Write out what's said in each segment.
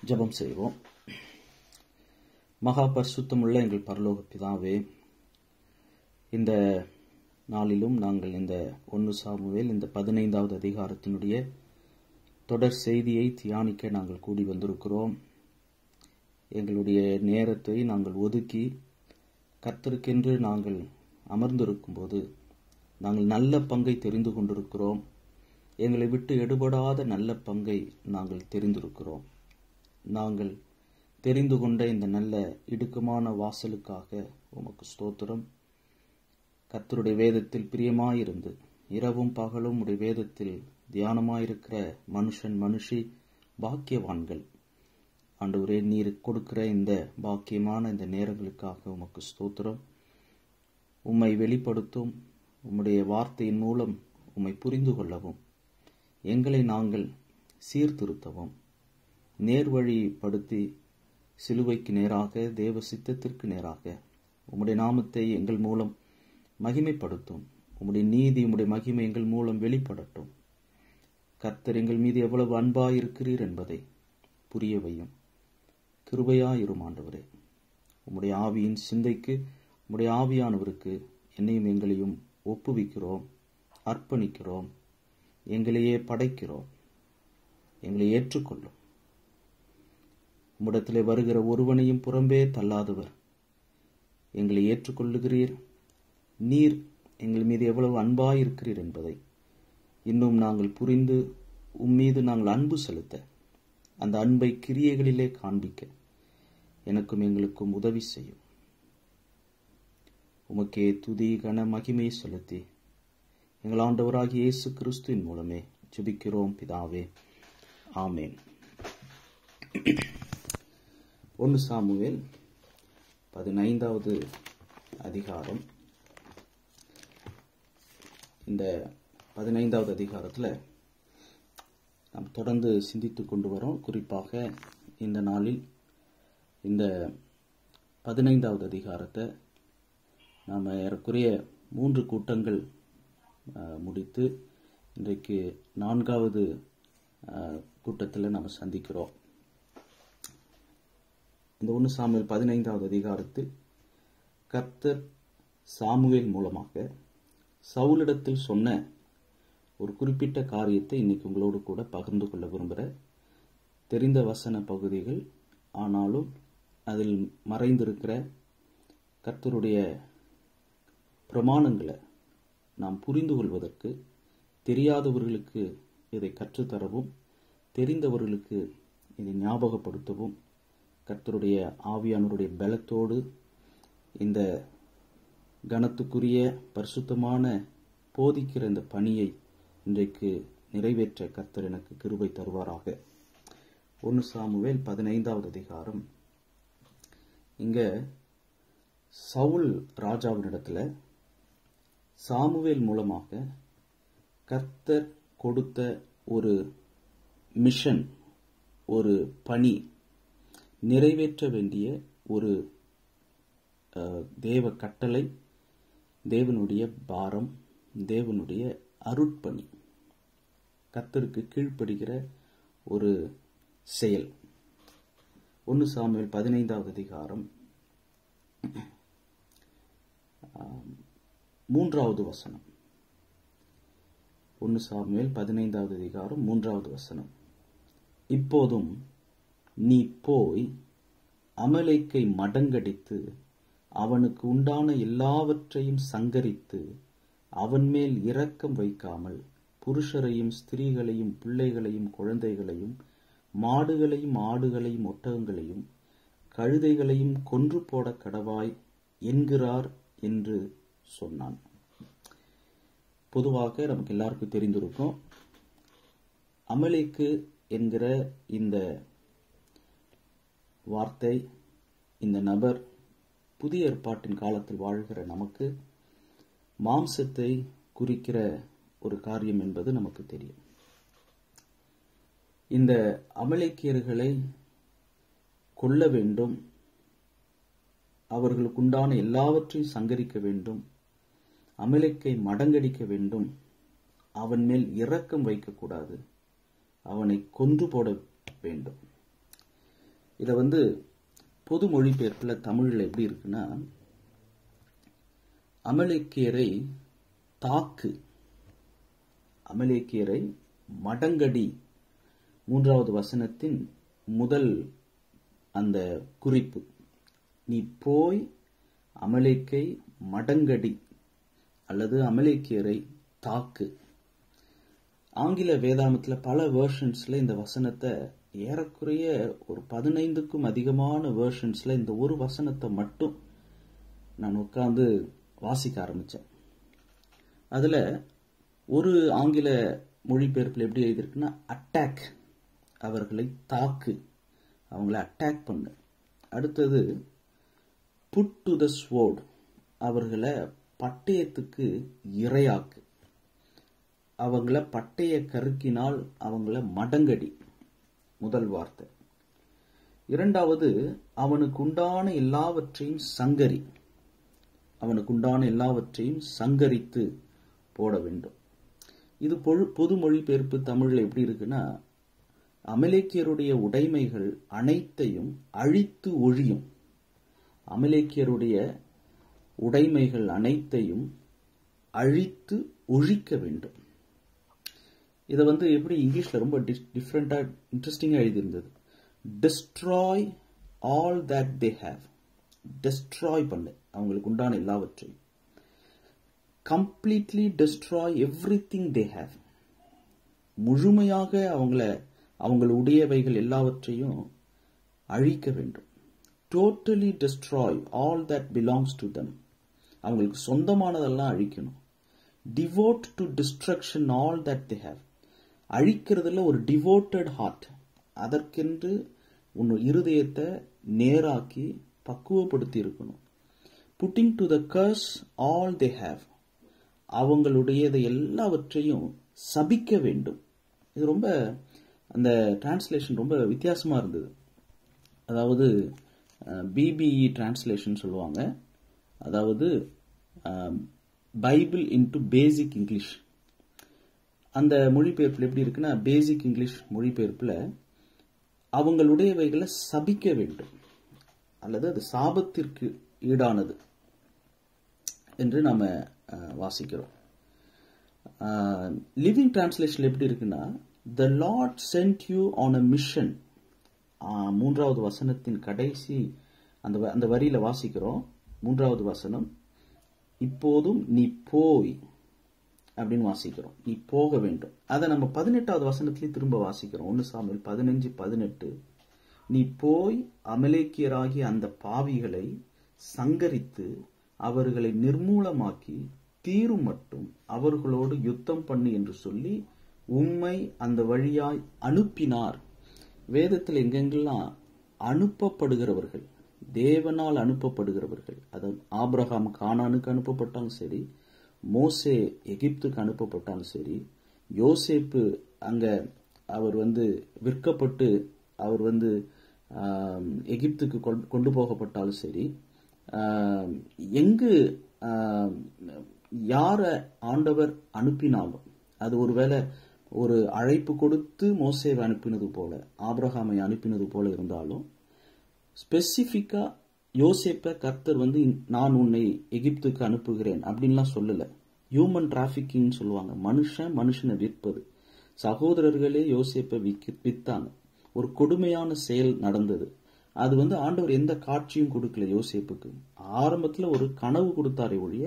ஜெபம் செய்வோம். மகா பரிசுத்தமுள்ள எங்கள் பரலோக பிதாவே, இந்த நாளிலும் நாங்கள் இந்த 1 சாமுவேல் இந்த 15வது அதிகாரத்தினுடைய தொடர் செய்தியை தியானிக்க நாங்கள் கூடி வந்திருக்கிறோம். எங்களுடைய நேரத்தை நாங்கள் ஒதுக்கி கர்த்தருக்கென்று நாங்கள் அமர்ந்திருக்கும் போது நாங்கள் நல்ல பங்கை தெரிந்து கொண்டிருக்கிறோம். எங்களை விட்டு எடுபடாத நல்ல பங்கை நாங்கள் தெரிந்திருக்கிறோம். நாங்கள் தெரிந்து கொண்ட இந்த நல்ல இடுக்கமான வாசலுக்காக உமக்கு ஸ்தோத்திரம். கர்த்தருடைய வேதத்தில் பிரியமாயிருந்து இரவும் பகலும் உடைய வேதத்தில் தியானமாயிருக்கிற மனுஷன் மனுஷி பாக்கியவான்கள். ஆண்டவரே, நீர் கொடுக்கிற இந்த பாக்கியமான இந்த நேரங்களுக்காக உமக்கு ஸ்தோத்திரம். உம்மை வெளிப்படுத்தும் உம்முடைய வார்த்தையின் மூலம் உம்மை புரிந்து கொள்ளவும், எங்களை நாங்கள் சீர்திருத்தவும், நேர்வழிப்படுத்தி சிலுவைக்கு நேராக, தேவ சித்தத்திற்கு நேராக உம்முடைய நாமத்தை எங்கள் மூலம் மகிமைப்படுத்தும். உம்முடைய நீதி, உம்முடைய மகிமை எங்கள் மூலம் வெளிப்படட்டும். கர்த்தர் எங்கள் மீது எவ்வளவு அன்பாயிருக்கிறீர் என்பதை புரிய வையும். கிருபையாயிரும் ஆண்டவரே. உம்முடைய ஆவியின் சிந்தைக்கு, உம்முடைய ஆவியானவருக்கு என்னையும் எங்களையும் ஒப்புவிக்கிறோம், அர்ப்பணிக்கிறோம். எங்களையே படைக்கிறோம். எங்களை ஏற்றுக்கொள்ளும். உம்மிடத்திலே வருகிற ஒருவனையும் புறம்பே தள்ளாதவர். எங்களை ஏற்றுக்கொள்ளுகிறீர். நீர் எங்கள் மீது எவ்வளவு அன்பாயிருக்கிறீர் என்பதை இன்னும் நாங்கள் புரிந்து உம்மீது நாங்கள் அன்பு செலுத்த, அந்த அன்பை கிரியைகளிலே காண்பிக்க எனக்கும் எங்களுக்கும் உதவி செய்யும். உமக்கே துதி கன மகிமையை செலுத்தி எங்கள் ஆண்டவராகிய இயேசு கிறிஸ்துவின் மூலமே ஜெபிக்கிறோம் பிதாவே, ஆமேன். 1 சாமுவேல் 15வது அதிகாரம். இந்த 15வது அதிகாரத்தில் நாம் தொடர்ந்து சிந்தித்து கொண்டு வரோம். குறிப்பாக இந்த நாளில் இந்த 15வது அதிகாரத்தை நாம் ஏறக்குறைய 3 கூட்டங்கள் முடித்து இன்றைக்கு 4வது கூட்டத்தில் நாம் சந்திக்கிறோம். இந்த 1 சாமுவேல் 15வது அதிகாரத்தில் கர்த்தர் சாமுவேல் மூலமாக சவுலிடத்தில் சொன்ன ஒரு குறிப்பிட்ட காரியத்தை இன்னைக்கு உங்களோடு கூட பகிர்ந்து கொள்ள விரும்புகிற தெரிந்த வசன பகுதிகள், ஆனாலும் அதில் மறைந்திருக்கிற கர்த்தருடைய பிரமாணங்களை நாம் புரிந்து கொள்வதற்கு, தெரியாதவர்களுக்கு இதை கற்றுத்தரவும், தெரிந்தவர்களுக்கு இதை ஞாபகப்படுத்தவும் கர்த்தருடைய ஆவியானவருடைய பலத்தோடு இந்த கனத்துக்குரிய பரிசுத்தமான போதிக்கிற இந்த பணியை இன்றைக்கு நிறைவேற்ற கர்த்தர் எனக்கு கிருபை தருவாராக. 1 சாமுவேல் 15வது அதிகாரம். இங்க சவுல் ராஜாவினிடத்துல சாமுவேல் மூலமாக கர்த்தர் கொடுத்த ஒரு மிஷன், ஒரு பணி, நிறைவேற்ற வேண்டிய ஒரு தேவ கட்டளை, தேவனுடைய பாரம், தேவனுடைய அருட்பணி, கர்த்தருக்கு கீழ்ப்படுகிற ஒரு செயல். 1 சாமுவேல் 15வது அதிகாரம் 3வது வசனம். 1 சாமுவேல் 15வது அதிகாரம் 3வது வசனம். இப்போதும் நீ போய் அமலேக்கை மடங்கடித்து அவனுக்கு உண்டான எல்லாவற்றையும் சங்கரித்து அவன் மேல் இரக்கம் வைக்காமல் புருஷரையும் ஸ்திரீகளையும் பிள்ளைகளையும் குழந்தைகளையும் மாடுகளையும் ஆடுகளையும் ஒட்டகங்களையும் கழுதைகளையும் கொன்று போட கடவாய் என்கிறார் என்று சொன்னான். பொதுவாக நமக்கு எல்லாருக்கும் தெரிந்திருக்கும், அமலேக்கு என்கிற இந்த வார்த்தை, இந்த நபர் புதிய ஏற்பாட்டின் காலத்தில் வாழ்கிற நமக்கு மாம்சத்தை குறிக்கிற ஒரு காரியம் என்பது நமக்கு தெரியும். இந்த அமலேக்கியர்களை கொல்ல வேண்டும், அவர்களுக்குண்டான எல்லாவற்றையும் சங்கரிக்க வேண்டும், அமலேக்கை மடங்கடிக்க வேண்டும், அவன் மேல் இரக்கம் வைக்கக்கூடாது, அவனை கொன்று போட வேண்டும். இதை வந்து பொது மொழிபெயர்ப்பில் தமிழில் எப்படி இருக்குன்னா, அமலேக்கியரை தாக்கு, அமலேக்கியரை மடங்கடி. 3வது வசனத்தின் முதல் அந்த குறிப்பு, நீ போய் அமலேக்கை மடங்கடி அல்லது அமலேக்கியரை தாக்கு. ஆங்கில வேதாமத்தில் பல வேர்ஷன்ஸ்ல இந்த வசனத்தை ஏறக்குறைய ஒரு 15க்கும் அதிகமான வேர்ஷன்ஸ்ல இந்த ஒரு வசனத்தை மட்டும் நான் உட்கார்ந்து வாசிக்க ஆரம்பிச்சேன். அதுல ஒரு ஆங்கில மொழிபெயர்ப்பில் எப்படி எழுதியிருக்குன்னா, அட்டாக், அவர்களை தாக்கு, அவங்கள அட்டாக் பண்ணு. அடுத்தது புட் டு த ஸ்வோர்ட், அவர்களை பட்டயத்துக்கு இரையாக்கு, அவங்கள பட்டய கருக்கினால் அவங்கள மடங்கடி, முதல் வார்த்தை. இரண்டாவது, அவனுக்கு உண்டான எல்லாவற்றையும் சங்கரி, அவனுக்கு உண்டான எல்லாவற்றையும் சங்கரித்து போட வேண்டும். இது பொது மொழிபெயர்ப்பு தமிழில் எப்படி இருக்குன்னா, அமலேக்கியருடைய உடைமைகள் அனைத்தையும் அழித்து ஒழியும், அமலேக்கியருடைய உடைமைகள் அனைத்தையும் அழித்து ஒழிக்க வேண்டும். இதை வந்து எப்படி இங்கிலீஷ்ல ரொம்ப டிஃப்ரெண்டா இன்ட்ரெஸ்டிங்கா எழுதியிருந்தது. Destroy all that they have, destroy பண்ணு அவங்களுக்கு உண்டான எல்லாவற்றையும். Completely destroy everything they have, முழுமையாக அவங்களுடையவைகள் எல்லாவற்றையும் அழிக்க வேண்டும். Totally destroy all that belongs to them, அவங்களுக்கு சொந்தமானதெல்லாம் அழிக்கணும். Devote to destruction all that they have, அழிக்கிறதுல ஒரு டிவோட்டட் ஹார்ட், அதற்கென்று உன் இருதயத்தை நேராக்கி பக்குவப்படுத்தி இருக்கணும். Putting to the curse all they have, அவங்களுடையதை எல்லாவற்றையும் சபிக்க வேண்டும். இது ரொம்ப, அந்த டிரான்ஸ்லேஷன் ரொம்ப வித்தியாசமா இருந்தது. அதாவது பிபிஇ டிரான்ஸ்லேஷன் சொல்லுவாங்க, அதாவது பைபிள் இன்டு பேசிக் இங்கிலீஷ். அந்த மொழிபெயர்ப்பில் எப்படி இருக்குன்னா, பேசிக் இங்கிலீஷ் மொழிபெயர்ப்பில் அவங்களுடையவைகளை சபிக்க வேண்டும் அல்லது அது சாபத்திற்கு ஈடானது என்று நாம வாசிக்கிறோம். லிவிங் டிரான்ஸ்லேஷன் எப்படி இருக்குன்னா, the Lord sent you on a mission. 3வது வசனத்தின் கடைசி அந்த வரியில வாசிக்கிறோம். 3வது வசனம், இப்போதும் நீ போய் அப்படின்னு வாசிக்கிறோம், நீ போக வேண்டும். அதை நம்ம 18வது வசனத்திலேயே திரும்ப வாசிக்கிறோம். 1 சாமுவேல் 15:18, நீ போய் அமலேக்கியராகிய அந்த பாவிகளை சங்கரித்து அவர்களை நிர்மூலமாக்கி தீரும் மட்டும் அவர்களோடு யுத்தம் பண்ணு என்று சொல்லி உம்மை அந்த வழியாய் அனுப்பினார். வேதத்தில் எங்கெங்கெல்லாம் அனுப்பப்படுகிறவர்கள், தேவனால் அனுப்பப்படுகிறவர்கள், அதாவது ஆபிரகாம் கானானுக்கு அனுப்பப்பட்டாலும் சரி, மோசே எகிப்துக்கு அனுப்பப்பட்டாலும் சரி, யோசேப்பு அங்க அவர் விற்கப்பட்டு அவர் எகிப்துக்கு கொண்டு போகப்பட்டாலும் சரி, எங்கு யார ஆண்டவர் அனுப்பினாலும், அது ஒருவேளை ஒரு அழைப்பு கொடுத்து மோசேவை அனுப்பினது போல, ஆபிரகாமை அனுப்பினது போல இருந்தாலும், ஸ்பெசிபிக்கா யோசேப்பை கர்த்தர் நான் உன்னை எகிப்துக்கு அனுப்புகிறேன் அப்படின்லாம் சொல்லல. ஹியூமன் டிராபிகிங் சொல்லுவாங்க, மனுஷனை விற்பது. சகோதரர்களே யோசேப்பை வித்தாங்க. ஒரு கொடுமையான செயல் நடந்தது. அது ஆண்டவர் எந்த காட்சியும் கொடுக்கல யோசேப்புக்கு. ஆரம்பத்துல ஒரு கனவு கொடுத்தாரே ஒழிய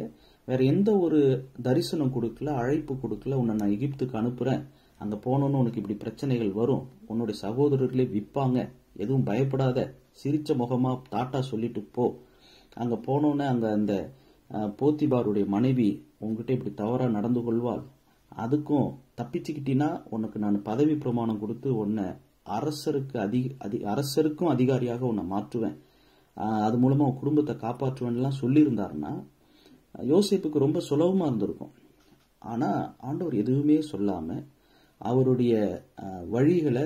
வேற எந்த ஒரு தரிசனம் கொடுக்கல, அழைப்பு கொடுக்கல. உன்னை நான் எகிப்துக்கு அனுப்புறேன், அங்க போனோன்னு உனக்கு இப்படி பிரச்சனைகள் வரும், உன்னுடைய சகோதரர்களே விற்பாங்க, எதுவும் பயப்படாத, சிரிச்ச முகமா டாட்டா சொல்லிட்டு போ. அங்க போனோன்னு அங்க அந்த போத்திபாருடைய மனைவி உங்ககிட்ட இப்படி தவறா நடந்து கொள்வாள், அதுக்கும் தப்பிச்சுக்கிட்டினா உனக்கு நான் பதவி பிரமாணம் கொடுத்து உன்னை அரசருக்கும் அதிகாரியாக உன்னை மாற்றுவேன், அது மூலமா உன் குடும்பத்தை காப்பாற்றுவேன்லாம் சொல்லியிருந்தாருன்னா யோசேப்புக்கு ரொம்ப சுலபமா இருந்திருக்கும். ஆனா ஆண்டவர் எதுவுமே சொல்லாம அவருடைய வழிகளை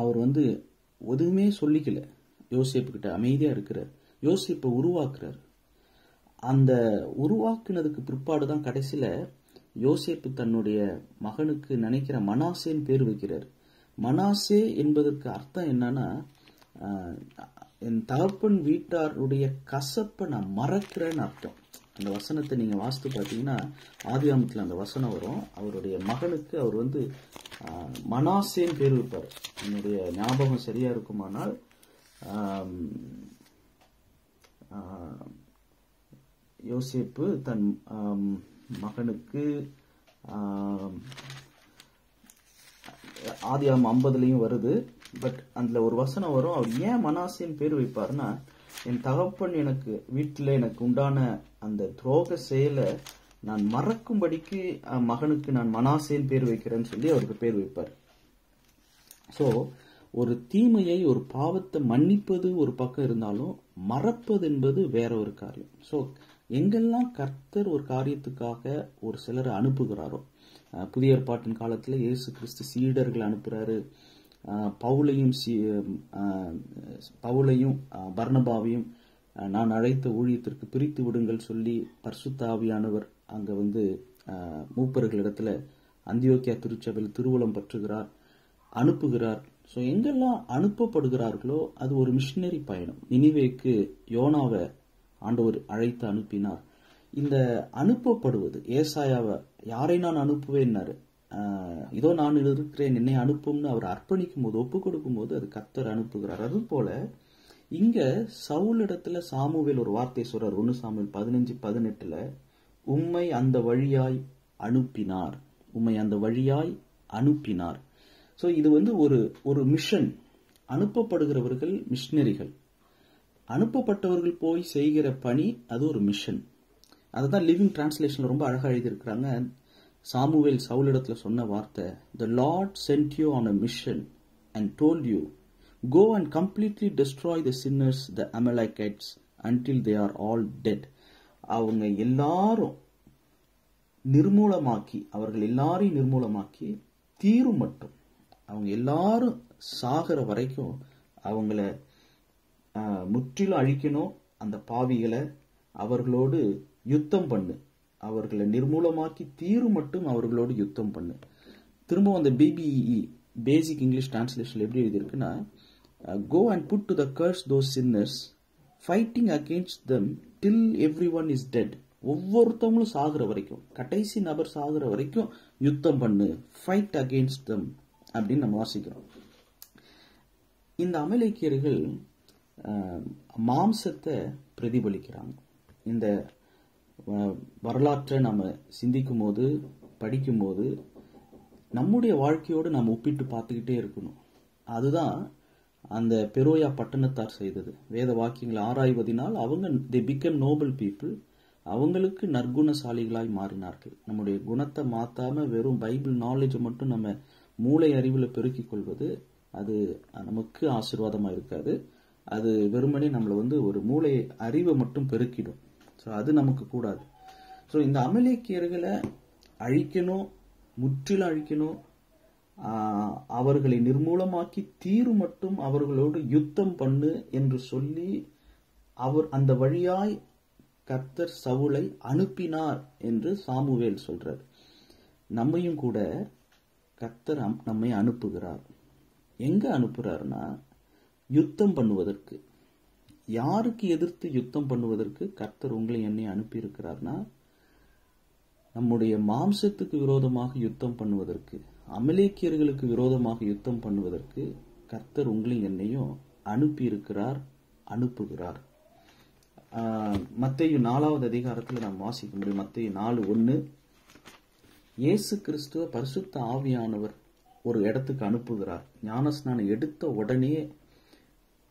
அவர் எதுவுமே சொல்லிக்கல. யோசேப்பு கிட்ட அமைதியா இருக்கிறார், யோசேப்பை உருவாக்குறார். அந்த உருவாக்குனதுக்கு பிற்பாடுதான் கடைசியில யோசேப்பு தன்னுடைய மகனுக்கு நினைக்கிற மனாசேன்னு பேர் வைக்கிறார். மனாசே என்பதற்கு அர்த்தம் என்னன்னா, என் தகப்பன் வீட்டாருடைய கசப்பை நான் மறக்கிறேன்னு அர்த்தம். அந்த வசனத்தை நீங்க வாசித்து பார்த்தீங்கன்னா ஆதியாகமத்தில் அந்த வசனம் வரும். அவருடைய மகனுக்கு அவர் மனாசேன்னு பேர் வைப்பார். என்னுடைய ஞாபகம் சரியா இருக்குமானால் யோசேப்பு தன் மகனுக்கு ஆதியாகமம் 50லயும் வருது. பட் அதுல ஒரு வசனம் வரும். அவர் ஏன் மனாசேன்னு பேர் வைப்பாருன்னா, என் தகப்பன் எனக்கு வீட்டில் எனக்கு உண்டான அந்த துரோக செயலை நான் மறக்கும்படிக்கு மகனுக்கு நான் மனாசேன்னு பேர் வைக்கிறேன்னு சொல்லி அவருக்கு பேர் வைப்பார். ஸோ ஒரு தீமையை, ஒரு பாவத்தை மன்னிப்பது ஒரு பக்கம் இருந்தாலும் மறப்பது என்பது வேற ஒரு காரியம். ஸோ எங்கெல்லாம் கர்த்தர் ஒரு காரியத்துக்காக ஒரு சிலரை அனுப்புகிறாரோ, புதிய ஏற்பாட்டின் காலத்துல இயேசு கிறிஸ்து சீடர்கள் அனுப்புறாரு. பவுலையும் பர்னபாவையும் நான் அழைத்த ஊழியத்திற்கு பிரித்து விடுங்கள் சொல்லி பரிசுத்த ஆவியானவர் அங்க மூப்பர்களிடத்துல அந்தியோக்கியா திருச்சபையில் திருவுளம் பற்றுகிறார், அனுப்புகிறார். ஸோ எங்கெல்லாம் அனுப்பப்படுகிறார்களோ அது ஒரு மிஷினரி பயணம். நினிவேக்கு யோனாவை ஆண்டவர் அழைத்து அனுப்பினார். இந்த அனுப்பப்படுவது, ஏசாயாவை யாரை நான் அனுப்புவேன்னாரு, இதோ நான் இருக்கிறேன் என்னை அனுப்பும்னு அவர் அர்ப்பணிக்கும் போது, ஒப்பு கொடுக்கும் போது அது கர்த்தர் அனுப்புகிறார். அது போல இங்க சவுலிடத்துல சாமுவேல் ஒரு வார்த்தை சொல்றார். 1 சாமுவேல் 15:18 உம்மை அந்த வழியாய் அனுப்பினார், உம்மை அந்த வழியாய் அனுப்பினார். ஸோ இது ஒரு மிஷன். அனுப்பப்படுகிறவர்கள் மிஷினரிகள், அனுப்பப்பட்டவர்கள் போய் செய்கிற பணி அது ஒரு மிஷன். அதுதான் லிவிங் டிரான்ஸ்லேஷன்ல ரொம்ப அழகா எழுதியிருக்கிறாங்க. சாமுவேல் சவுலிடத்துல சொன்ன வார்த்தை, The Lord sent you on a mission and told you, go and completely destroy the sinners, the Amalekites, until they are all dead. அவங்க எல்லாரும் நிர்மூலமாக்கி, அவர்கள் எல்லாரையும் நிர்மூலமாக்கி தீரும் மட்டும், அவங்க எல்லாரும் சாகிற வரைக்கும் அவங்கள முற்றிலும் அழிக்கணும். அந்த பாவிகளை அவர்களோடு யுத்தம் பண்ணு, அவர்களை நிர்மூலமாக்கி தீரும் மட்டும் அவர்களோடு யுத்தம் பண்ணு. திரும்ப அந்த BBE பேசிக் இங்கிலீஷ் டிரான்ஸ்லேஷன் எப்படி எழுதியிருக்குன்னா, go and put to the curse those sinners, fighting against them till everyone is dead. ஒவ்வொருத்தவங்களும் சாகுற வரைக்கும், கடைசி நபர் சாகுற வரைக்கும் யுத்தம் பண்ணு, fight against them அப்படின்னு நம்ம வாசிக்கிறோம். இந்த அமலேக்கியர்கள் மாம்சத்தை பிரதிபலிக்கிறாங்க. இந்த வரலாற்றை நம்ம சிந்திக்கும் போது, படிக்கும் போது நம்முடைய வாழ்க்கையோடு நம்ம ஒப்பிட்டு பார்த்துக்கிட்டே இருக்கணும். அதுதான் அந்த பெரோயா பட்டணத்தார் செய்தது. வேத வாக்கியங்களை ஆராய்வதனால் அவங்க they became noble people, அவங்களுக்கு நற்குணசாலிகளாய் மாறினார்கள். நம்முடைய குணத்தை மாத்தாம வெறும் பைபிள் நாலேஜ் மட்டும் நம்ம மூளை அறிவில் பெருக்கிக் கொள்வது அது நமக்கு ஆசீர்வாதமா இருக்காது. அது வெறுமனே நம்மளை ஒரு மூளை அறிவை மட்டும் பெருக்கிடும். ஸோ அது நமக்கு கூடாது. ஸோ இந்த அமலேக்கியர்களை அழிக்கணும், முற்றிலும் அழிக்கணும், அவர்களை நிர்மூலமாக்கி தீரு மட்டும் அவர்களோடு யுத்தம் பண்ணு என்று சொல்லி அவர் அந்த வழியாய் கர்த்தர் சவுலை அனுப்பினார் என்று சாமுவேல் சொல்றார். நம்மையும் கூட கர்த்தர் நம்மை அனுப்புகிறார். எங்க அனுப்புறாருன்னா, யுத்தம் பண்ணுவதற்கு. யாருக்கு எதிர்த்து யுத்தம் பண்ணுவதற்கு கர்த்தர் உங்களை என்னை அனுப்பி இருக்கிறார்னா, நம்முடைய மாம்சத்துக்கு விரோதமாக யுத்தம் பண்ணுவதற்கு, அமலேக்கியர்களுக்கு விரோதமாக யுத்தம் பண்ணுவதற்கு கர்த்தர் உங்களை என்னையும் அனுப்பி இருக்கிறார், அனுப்புகிறார். மத்தேயு 4வது அதிகாரத்தில் நாம் வாசிக்க முடியும். மத்தேயு 4:1 இயேசு கிறிஸ்துவ பரிசுத்த ஆவியானவர் ஒரு இடத்துக்கு அனுப்புகிறார். ஞானஸ்நானம் எடுத்த உடனே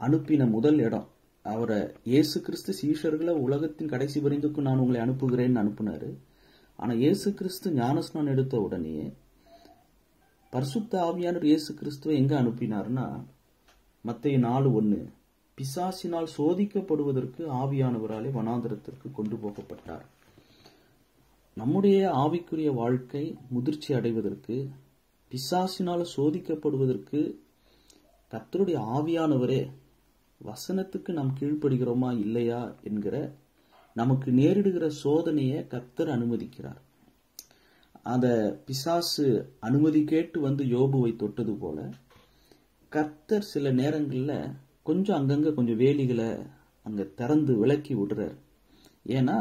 அனுப்பின முதல் இடம், அவரை இயேசு கிறிஸ்து சீஷர்களை உலகத்தின் கடைசி வரைந்துக்கும் நான் உங்களை அனுப்புகிறேன்னு அனுப்புனாரு. ஆனா இயேசு கிறிஸ்து ஞானஸ்நானம் எடுத்த உடனே பரிசுத்த ஆவியானவர் இயேசு கிறிஸ்துவை எங்க அனுப்பினார்னா, மத்தேயு 4:1 பிசாசினால் சோதிக்கப்படுவதற்கு ஆவியானவராலே வனாந்தரத்திற்கு கொண்டு போகப்பட்டார். நம்முடைய ஆவிக்குரிய வாழ்க்கை முதிர்ச்சி அடைவதற்கு, பிசாசினால் சோதிக்கப்படுவதற்கு கர்த்தருடைய ஆவியானவரே வசனத்துக்கு நாம் கீழ்ப்படுகிறோமா இல்லையா என்கிற நமக்கு நேரிடுகிற சோதனையை கர்த்தர் அனுமதிக்கிறார். அத பிசாசு அனுமதி கேட்டு யோபுவை தொட்டது போல கர்த்தர் சில நேரங்களில் கொஞ்சம் அங்கங்க கொஞ்சம் வேலிகளை அங்க திறந்து விலக்கி விடுறார். ஏன்னா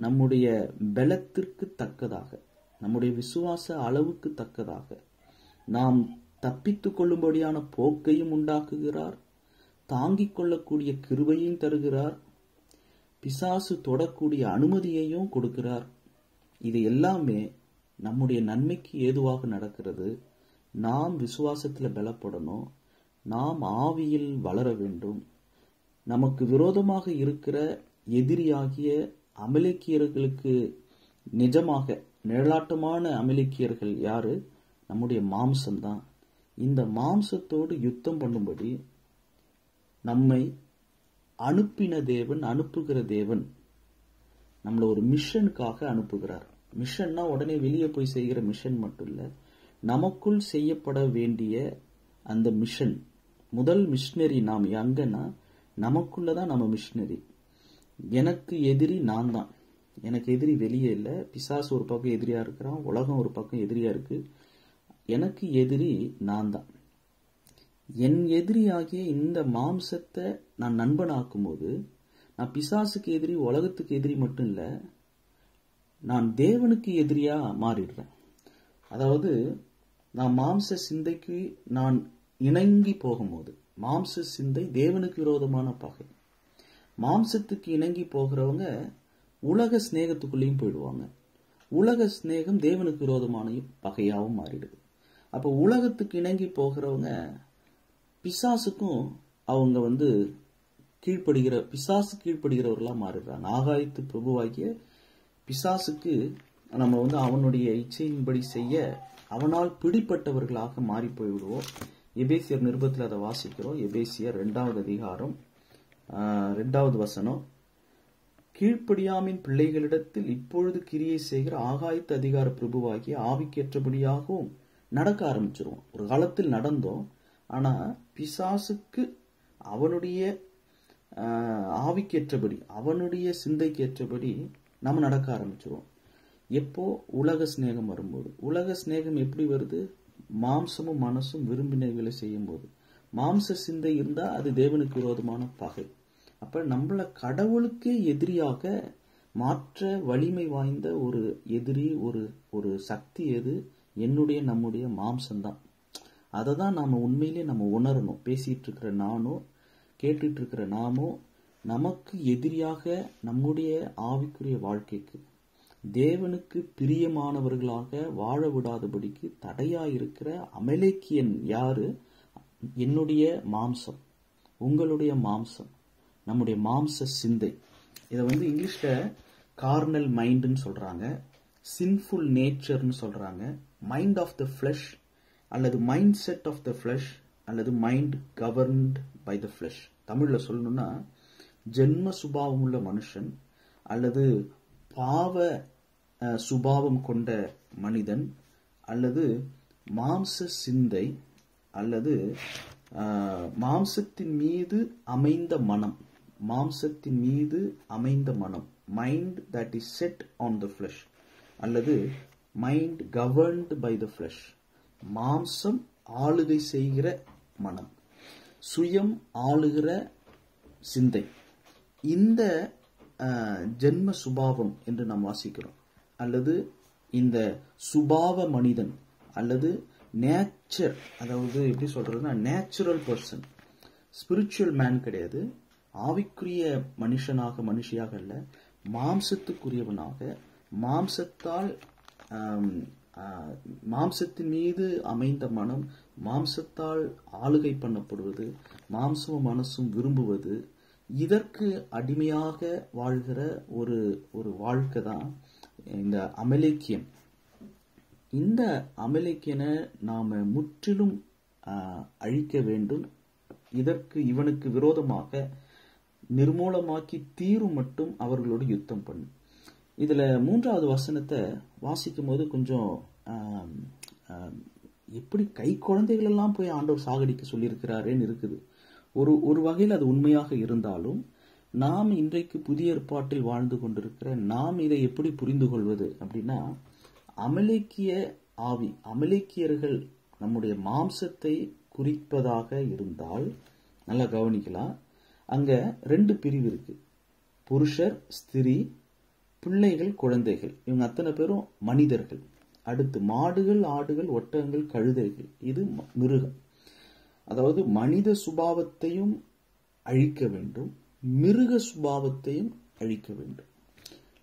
நம்முடைய பலத்திற்கு தக்கதாக, நம்முடைய விசுவாச அளவுக்கு தக்கதாக நாம் தப்பித்து கொள்ளும்படியான போக்கையும் உண்டாக்குகிறார், தாங்கிக் கொள்ளக்கூடிய கிருபையும் தருகிறார், பிசாசு தொடக்கூடிய அனுமதியையும் கொடுக்கிறார். இது எல்லாமே நம்முடைய நன்மைக்கு ஏதுவாக நடக்கிறது. நாம் விசுவாசத்தில் பலப்படணும், நாம் ஆவியில் வளர வேண்டும். நமக்கு விரோதமாக இருக்கிற எதிரியாகிய அமலேக்கியர்களுக்கு நிஜமாக நிழலாட்டமான அமலேக்கியர்கள் யாரு? நம்முடைய மாம்சம்தான். இந்த மாம்சத்தோடு யுத்தம் பண்ணும்படி நம்மை அனுப்பின தேவன், அனுப்புகிற தேவன் நம்மள ஒரு மிஷனுக்காக அனுப்புகிறார். மிஷன்னா உடனே வெளியே போய் செய்கிற மிஷன் மட்டும் இல்ல, நமக்குள் செய்யப்பட வேண்டிய அந்த மிஷன். முதல் மிஷனரி நாம் எங்கன்னா நமக்குள்ளதான் நம்ம மிஷனரி. எனக்கு எதிரி நான் தான். எனக்கு எதிரி வெளியே இல்லை. பிசாசு ஒரு பக்கம் எதிரியா இருக்கிறான், உலகம் ஒரு பக்கம் எதிரியா இருக்கு. எனக்கு எதிரி நான் தான். என் எதிரியாகிய இந்த மாம்சத்தை நான் நண்பனாக்கும் போது நான் பிசாசுக்கு எதிரி, உலகத்துக்கு எதிரி மட்டும் இல்ல, நான் தேவனுக்கு எதிரியா மாறிடுறேன். அதாவது நான் மாம்ச சிந்தைக்கு நான் இணங்கி போகும்போது, மாம்ச சிந்தை தேவனுக்கு விரோதமான பகை. மாம்சத்துக்கு இணங்கி போகிறவங்க உலக சிநேகத்துக்குள்ளேயும் போயிடுவாங்க. உலக சிநேகம் தேவனுக்கு விரோதமான பகையாகவும் மாறிடுது. அப்போ உலகத்துக்கு இணங்கி போகிறவங்க பிசாசுக்கும் அவங்க பிசாசு கீழ்ப்படுகிறவர்களா மாறிடுறாங்க. ஆகாயத்து பிரபுவாகிய பிசாசுக்கு நம்ம அவனுடைய இச்சையின்படி செய்ய அவனால் பிடிப்பட்டவர்களாக மாறி போய்விடுவோம். எபேசியர் நிருபத்தில் அதை வாசிக்கிறோம். எபேசியர் 2வது அதிகாரம் 2வது வசனம், கீழ்ப்படியாமின் பிள்ளைகளிடத்தில் இப்பொழுது கிரியை செய்கிற ஆகாயத்து அதிகார பிரபுவாகிய ஆவிக்கேற்றபடியாகவும் நடக்க ஆரம்பிச்சிருவோம். ஒரு காலத்தில் நடந்தோம், ஆனா பிசாசுக்கு அவனுடைய ஆவிக்கேற்றபடி, அவனுடைய சிந்தைக்கு ஏற்றபடி நம்ம நடக்க ஆரம்பிச்சிருவோம். எப்போ? உலக சிநேகம் வரும்போது. உலக சிநேகம் எப்படி வருது? மாம்சமும் மனசும் விரும்பினவைகளை செய்யும் போது. மாம்ச சிந்தை இருந்தா அது தேவனுக்கு விரோதமான பகை. அப்ப நம்மள கடவுளுக்கே எதிரியாக மாற்ற வலிமை வாய்ந்த ஒரு எதிரி, ஒரு சக்தி எது? நம்முடைய மாம்சம்தான். அதை தான் நாம உண்மையிலே நம்ம உணரணும். பேசிட்டு இருக்கிற நானோ, கேட்டுட்டு இருக்கிற நாமோ, நமக்கு எதிரியாக நம்முடைய ஆவிக்குரிய வாழ்க்கைக்கு, தேவனுக்கு பிரியமானவர்களாக வாழ விடாதபடிக்கு தடையாயிருக்கிற அமலேக்கியன் யாரு? என்னுடைய மாம்சம், உங்களுடைய மாம்சம், நம்முடைய மாம்ச சிந்தை. இதை இங்கிலீஷ்ல கார்னல் மைண்ட்னு சொல்றாங்க, சின்ஃபுல் நேச்சர்னு சொல்றாங்க, மைண்ட் ஆஃப் த ஃபிளஷ் அல்லது mind set of the flesh அல்லது mind governed by the flesh. தமிழ்ல சொல்லணும்னா ஜென்ம சுபாவம் உள்ள மனுஷன் அல்லது பாவ சுபாவம் கொண்ட மனிதன் அல்லது மாம்ச சிந்தை அல்லது மாம்சத்தின் மீது அமைந்த மனம், மாம்சத்தின் மீது அமைந்த மனம், mind that is set on the flesh அல்லது mind governed by the flesh. மாம்சம் ஆளுகை செய்கிற மனம், சுயம் ஆளுகிற சிந்தை. இந்த ஜென்ம சுபாவம் என்று நாம் வாசிக்கிறோம், அல்லது இந்த சுபாவ மனிதன் அல்லது நேச்சர், அதாவது எப்படி சொல்றதுன்னா நேச்சுரல் பர்சன், ஸ்பிரிச்சுவல் மேன் கிடையாது, ஆவிக்குரிய மனுஷனாக மனுஷியாக அல்ல, மாம்சத்துக்குரியவனாக, மாம்சத்தால் மாம்சத்தின் மீது அமைந்த மனம், மாம்சத்தால் ஆளுகை பண்ணப்படுவது, மாம்சமும் மனசும் விரும்புவது, இதற்கு அடிமையாக வாழ்கிற ஒரு வாழ்க்கை தான் இந்த அமலேக்கியன். இந்த அமலேக்கியனை நாம முற்றிலும் அழிக்க வேண்டும். இவனுக்கு விரோதமாக நிர்மூலமாக்கி தீரும் மட்டும் அவர்களோடு யுத்தம் பண்ணும். இதுல 3வது வசனத்தை வாசிக்கும் போது கொஞ்சம் எப்படி கை குழந்தைகள் எல்லாம் போய் ஆண்டவர் சாகடிக்க சொல்லியிருக்கிறாரேன்னு இருக்குது. ஒரு வகையில் அது உண்மையாக இருந்தாலும், நாம் இன்றைக்கு புதிய ஏற்பாட்டில் வாழ்ந்து கொண்டிருக்கிற நாம் இதை எப்படி புரிந்து கொள்வது அப்படின்னா, அமலேக்கிய ஆவி, அமலேக்கியர்கள் நம்முடைய மாம்சத்தை குறிப்பதாக இருந்தால் நல்லா கவனிக்கலாம். அங்க 2 பிரிவு இருக்கு. புருஷர், ஸ்திரீ, பிள்ளைகள், குழந்தைகள், இவங்க அத்தனை பேரும் மனிதர்கள். அடுத்து மாடுகள், ஆடுகள், ஒட்டகங்கள், கழுதைகள், இது மிருகம். அதாவது மனித சுபாவத்தையும் அழிக்க வேண்டும், மிருக சுபாவத்தையும் அழிக்க வேண்டும்.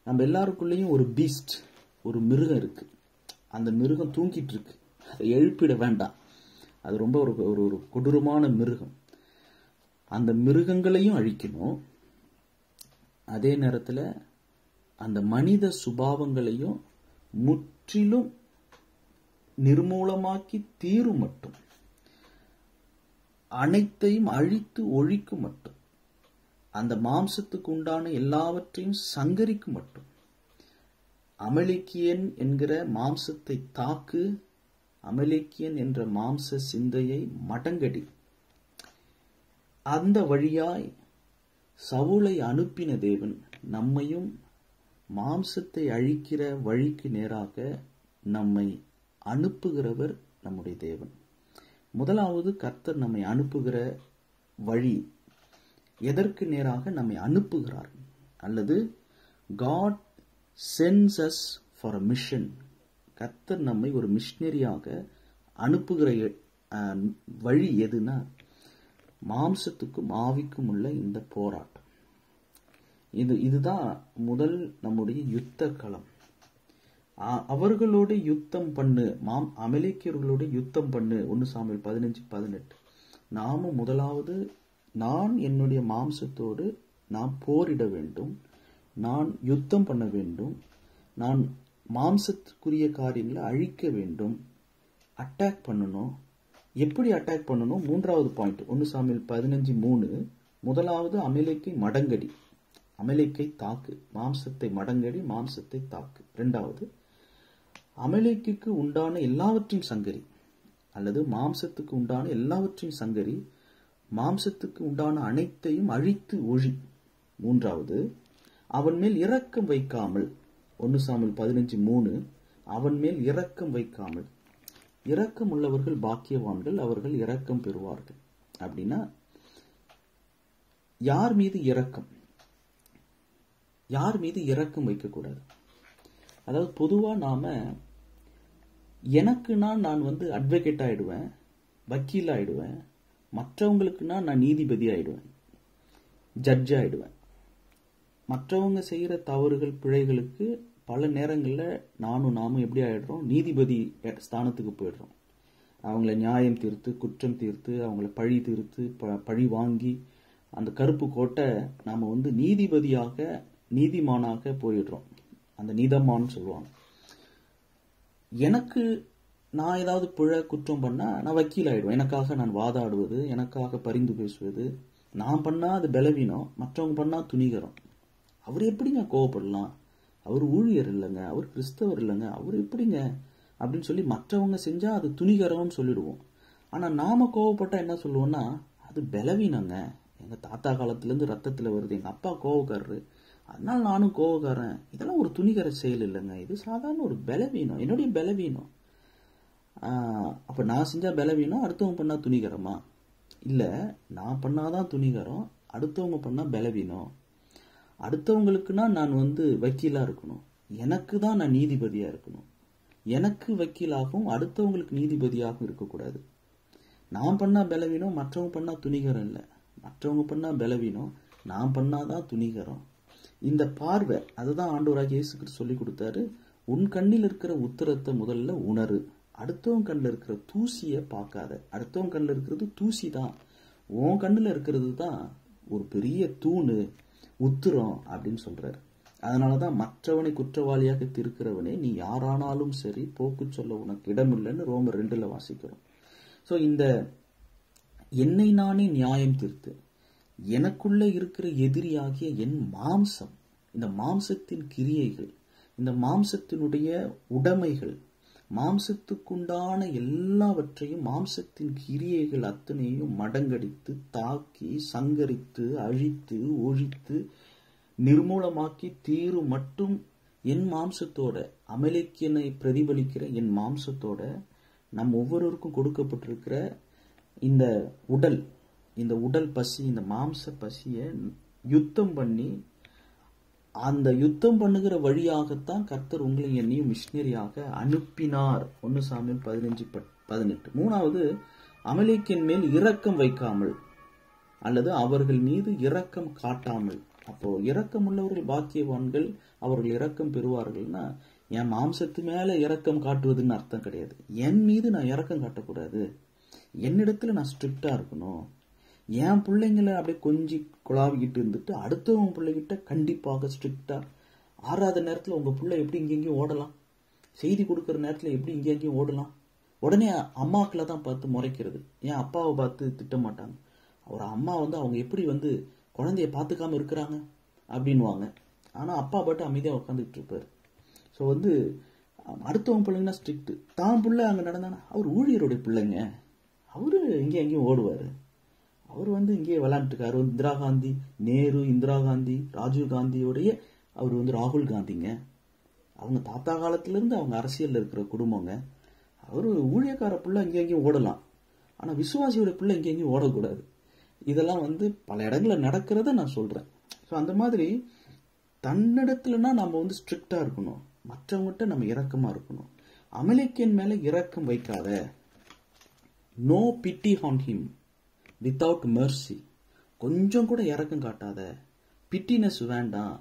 நம்ம எல்லாருக்குள்ளேயும் ஒரு பீஸ்ட், ஒரு மிருகம் இருக்கு. அந்த மிருகம் தூங்கிட்டு இருக்கு, அதை எழுப்பிட வேண்டாம். அது ரொம்ப ஒரு கொடூரமான மிருகம். அந்த மிருகங்களையும் அழிக்கணும், அதே நேரத்தில் அந்த மனித சுபாவங்களையும் முற்றிலும் நிர்மூலமாக்கி தீரும் மட்டும், அனைத்தையும் அழித்து ஒழிக்கும் மட்டும், அந்த மாம்சத்துக்கு உண்டான எல்லாவற்றையும் சங்கரிக்கும் மட்டும், அமலேக்கியன் என்கிற மாம்சத்தை தாக்கு, அமலேக்கியன் என்ற மாம்ச சிந்தையை மடங்கடி. அந்த வழியாய் சவுலை அனுப்பின தேவன் நம்மையும் மாம்சத்தை அழிக்கிற வழிக்கு நேராக நம்மை அனுப்புகிறவர் நம்முடைய தேவன். முதலாவது கர்த்தர் நம்மை அனுப்புகிற வழி, எதற்கு நேராக நம்மை அனுப்புகிறார், அல்லது God sends us for a mission. கர்த்தர் நம்மை ஒரு மிஷனரியாக அனுப்புகிற வழி எதுனா, மாம்சத்துக்கும் ஆவிக்கும் உள்ள இந்த போராட்டம். இதுதான் முதல் நம்முடைய யுத்த களம். அவர்களோட யுத்தம் பண்ணு, அமலேக்கியர்களோட யுத்தம் பண்ணு, 1 சாமுவேல் 15:18. நாமும் முதலாவது நான் என்னுடைய மாம்சத்தோடு நான் போரிட வேண்டும், நான் யுத்தம் பண்ண வேண்டும், நான் மாம்சத்துக்குரிய காரியங்களை அழிக்க வேண்டும், அட்டாக் பண்ணணும். எப்படி அட்டாக் பண்ணணும்? 3வது பாயிண்ட் 1 சாமுவேல் 15:3. முதலாவது அமலேக்கை மடங்கடி, அமலேக்கை தாக்கு, மாம்சத்தை மடங்கடி, மாம்சத்தை தாக்கு. 2வது அமலேக்குக்கு உண்டான எல்லாவற்றையும் சங்கரி, அல்லது மாம்சத்துக்கு உண்டான எல்லாவற்றையும் சங்கரி, மாம்சத்துக்கு உண்டான அனைத்தையும் அழித்து ஒழி. 3வது அவன் மேல் இரக்கம் வைக்காமல், 1 சாமுவேல் 15:3, அவன் மேல் இரக்கம் வைக்காமல். இரக்கம் உள்ளவர்கள் பாக்கியவான்கள், அவர்கள் இரக்கம் பெறுவார்கள். அப்படின்னா யார் மீது இரக்கம், யார் மீது இரக்கம் வைக்கக்கூடாது. அதாவது பொதுவா நாம எனக்குன்னா நான் அட்வொகேட் ஆயிடுவேன், வக்கீல் ஆயிடுவேன், மற்றவங்களுக்குன்னா நான் நீதிபதி ஆயிடுவேன், ஜட்ஜ் ஆயிடுவேன். மற்றவங்க செய்யற தவறுகள், பிழைகளுக்கு பல நேரங்களில் நாமும் எப்படி ஆயிடுறோம், நீதிபதி ஸ்தானத்துக்கு போயிடுறோம். அவங்கள நியாயம் தீர்த்து, குற்றம் தீர்த்து, அவங்கள பழி தீர்த்து, பழி வாங்கி, அந்த கருப்பு கோட்டை நாம நீதிபதியாக, நீதிமானாக போயிடுறோம். அந்த நீதமான்னு சொல்லுவாங்க. எனக்கு நான் ஏதாவது பிழை குற்றம் பண்ணா நான் வக்கீல் ஆயிடுவேன். எனக்காக நான் வாதாடுவது, எனக்காக பரிந்து பேசுவது. நான் பண்ணா அது பலவீனம், மற்றவங்க பண்ணா துணிகரம். அவர் எப்படிங்க கோவப்படலாம், அவர் ஊழியர் இல்லைங்க, அவர் கிறிஸ்தவர் இல்லைங்க, அவர் எப்படிங்க அப்படின்னு சொல்லி மற்றவங்க செஞ்சா அது துணிகரம்னு சொல்லிடுவோம். ஆனா நாம கோவப்பட்டா என்ன சொல்லுவோம்னா, அது பலவீனங்க, எங்க தாத்தா காலத்துல இருந்து ரத்தத்துல வருது, எங்க அப்பா கோவக்காரரு, அதனால நானும் கோவக்காரன், இதெல்லாம் ஒரு துணிகர செயல் இல்லைங்க, இது சாதாரண ஒரு பலவீனம், என்னுடைய பலவீனம். அப்ப நான் செஞ்சா பலவீனம், அடுத்தவங்க பண்ணா துணிகரமா? இல்ல, நான் பண்ணாதான் துணிகரம், அடுத்தவங்க பண்ணா பலவீனம். அடுத்தவங்களுக்குன்னா நான் வக்கீலா இருக்கணும், எனக்கு தான் நான் நீதிபதியா இருக்கணும். எனக்கு வக்கீலாகவும் அடுத்தவங்களுக்கு நீதிபதியாகவும் இருக்கக்கூடாது. நான் பண்ணா பலவீனம், மற்றவங்க பண்ணா துணிகரம் இல்லை. மற்றவங்க பண்ணா பலவீனம், நான் பண்ணாதான் துணிகரம். இந்த பார்வை, அதுதான் ஆண்டவராகிய இயேசு கிறிஸ்து சொல்லி கொடுத்தாரு. உன் கண்ணில் இருக்கிற உத்தரத்தை முதல்ல உணரு, அடுத்தவங்க கண்ணில் இருக்கிற தூசிய பார்க்காத. அடுத்தவங்க கண்ணில் இருக்கிறது தூசி தான், உன் கண்ணில் இருக்கிறது தான் ஒரு பெரிய தூணு, உத்திரம் அப்படின்னு சொல்றாரு. அதனாலதான் மற்றவனை குற்றவாளியாக தீர்க்கிறவனே நீ யாரானாலும் சரி போக்கு சொல்ல உனக்கு இடமில்லைன்னு ரோமர் 2 வாசிக்கிறோம். ஸோ இந்த என்னை நானே நியாயம் தீர்த்து, எனக்குள்ள இருக்கிற எதிரியாகிய என் மாம்சம், இந்த மாம்சத்தின் கிரியைகள், இந்த மாம்சத்தினுடைய உடைமைகள், மாம்சத்துக்குண்டான எல்லாவற்றையும், மாம்சத்தின் கிரியைகள் அத்தனையும் மடங்கடித்து, தாக்கி, சங்கரித்து, அழித்து, ஒழித்து, நிர்மூலமாக்கி தீரும் மட்டும் என் மாம்சத்தோட, அமலேக்கியனை பிரதிபலிக்கிற என் மாம்சத்தோட, நம் ஒவ்வொருவருக்கும் கொடுக்கப்பட்டிருக்கிற இந்த உடல், இந்த உடல் பசி, இந்த மாம்ச பசியை யுத்தம் பண்ணி, அந்த யுத்தம் பண்ணுகிற வழியாகத்தான் கர்த்தர் உங்களை என்னையும் மிஷினரியாக அனுப்பினார். 1 சாமுவேல் 15:18. மூணாவது, அமலேக்கின் மேல் இரக்கம் வைக்காமல் அல்லது அவர்கள் மீது இரக்கம் காட்டாமல். அப்போ இரக்கம் உள்ளவர்கள் பாக்கியவான்கள், அவர்கள் இரக்கம் பெறுவார்கள்னா என் மாம்சத்து மேல இரக்கம் காட்டுவதுன்னு அர்த்தம் கிடையாது. என் மீது நான் இரக்கம் காட்டக்கூடாது, என்னிடத்துல நான் ஸ்ட்ரிக்டா இருக்கணும். என் பிள்ளைங்களை அப்படியே கொஞ்சி குழாவிக்கிட்டு இருந்துட்டு அடுத்தவங்க பிள்ளைகிட்ட கண்டிப்பாக ஸ்ட்ரிக்டா, ஆறாத நேரத்துல உங்க பிள்ளை எப்படி இங்கெங்கேயும் ஓடலாம், செய்தி கொடுக்கற நேரத்துல எப்படி இங்கெங்கேயும் ஓடலாம், உடனே அம்மாக்களை தான் பார்த்து முறைக்கிறது. ஏன் அப்பாவை பார்த்து திட்ட மாட்டாங்க. ஒரு அம்மா அவங்க எப்படி குழந்தைய பார்த்துக்காம இருக்கிறாங்க அப்படின்வாங்க. ஆனா அப்பா பாட்டு அமைதியா உட்காந்துட்டு இருப்பாரு. ஸோ அடுத்தவங்க பிள்ளைங்கன்னா ஸ்ட்ரிக்ட். தான் பிள்ளை அங்க நடந்தானா அவர் ஊழியருடைய பிள்ளைங்க, அவரு இங்கே எங்கேயும் ஓடுவாரு. அவர் இங்கே விளையாண்டுருக்காரு. இந்திரா காந்தி, நேரு, இந்திரா காந்தி, ராஜீவ் காந்தியோடைய அவர் ராகுல் காந்திங்க. அவங்க தாத்தா காலத்துல இருந்து அவங்க அரசியல்ல இருக்கிற குடும்பங்க. அவரு ஊழியக்கார பிள்ளை இங்கே எங்கேயும் ஓடலாம், ஆனா விசுவாசியோட பிள்ளை இங்கே எங்கேயும் ஓடக்கூடாது. இதெல்லாம் பல இடங்கள்ல நடக்கிறத நான் சொல்றேன். ஸோ அந்த மாதிரி தன்னிடத்துலனா நம்ம ஸ்ட்ரிக்டா இருக்கணும், மற்றவங்ககிட்ட நம்ம இரக்கமா இருக்கணும். அமலேக்கியன் மேல இரக்கம் வைக்காத. No pity on him without mercy. கொஞ்சம் கூட இரக்கம் காட்டாத. பிட்டினஸ் வேண்டாம்,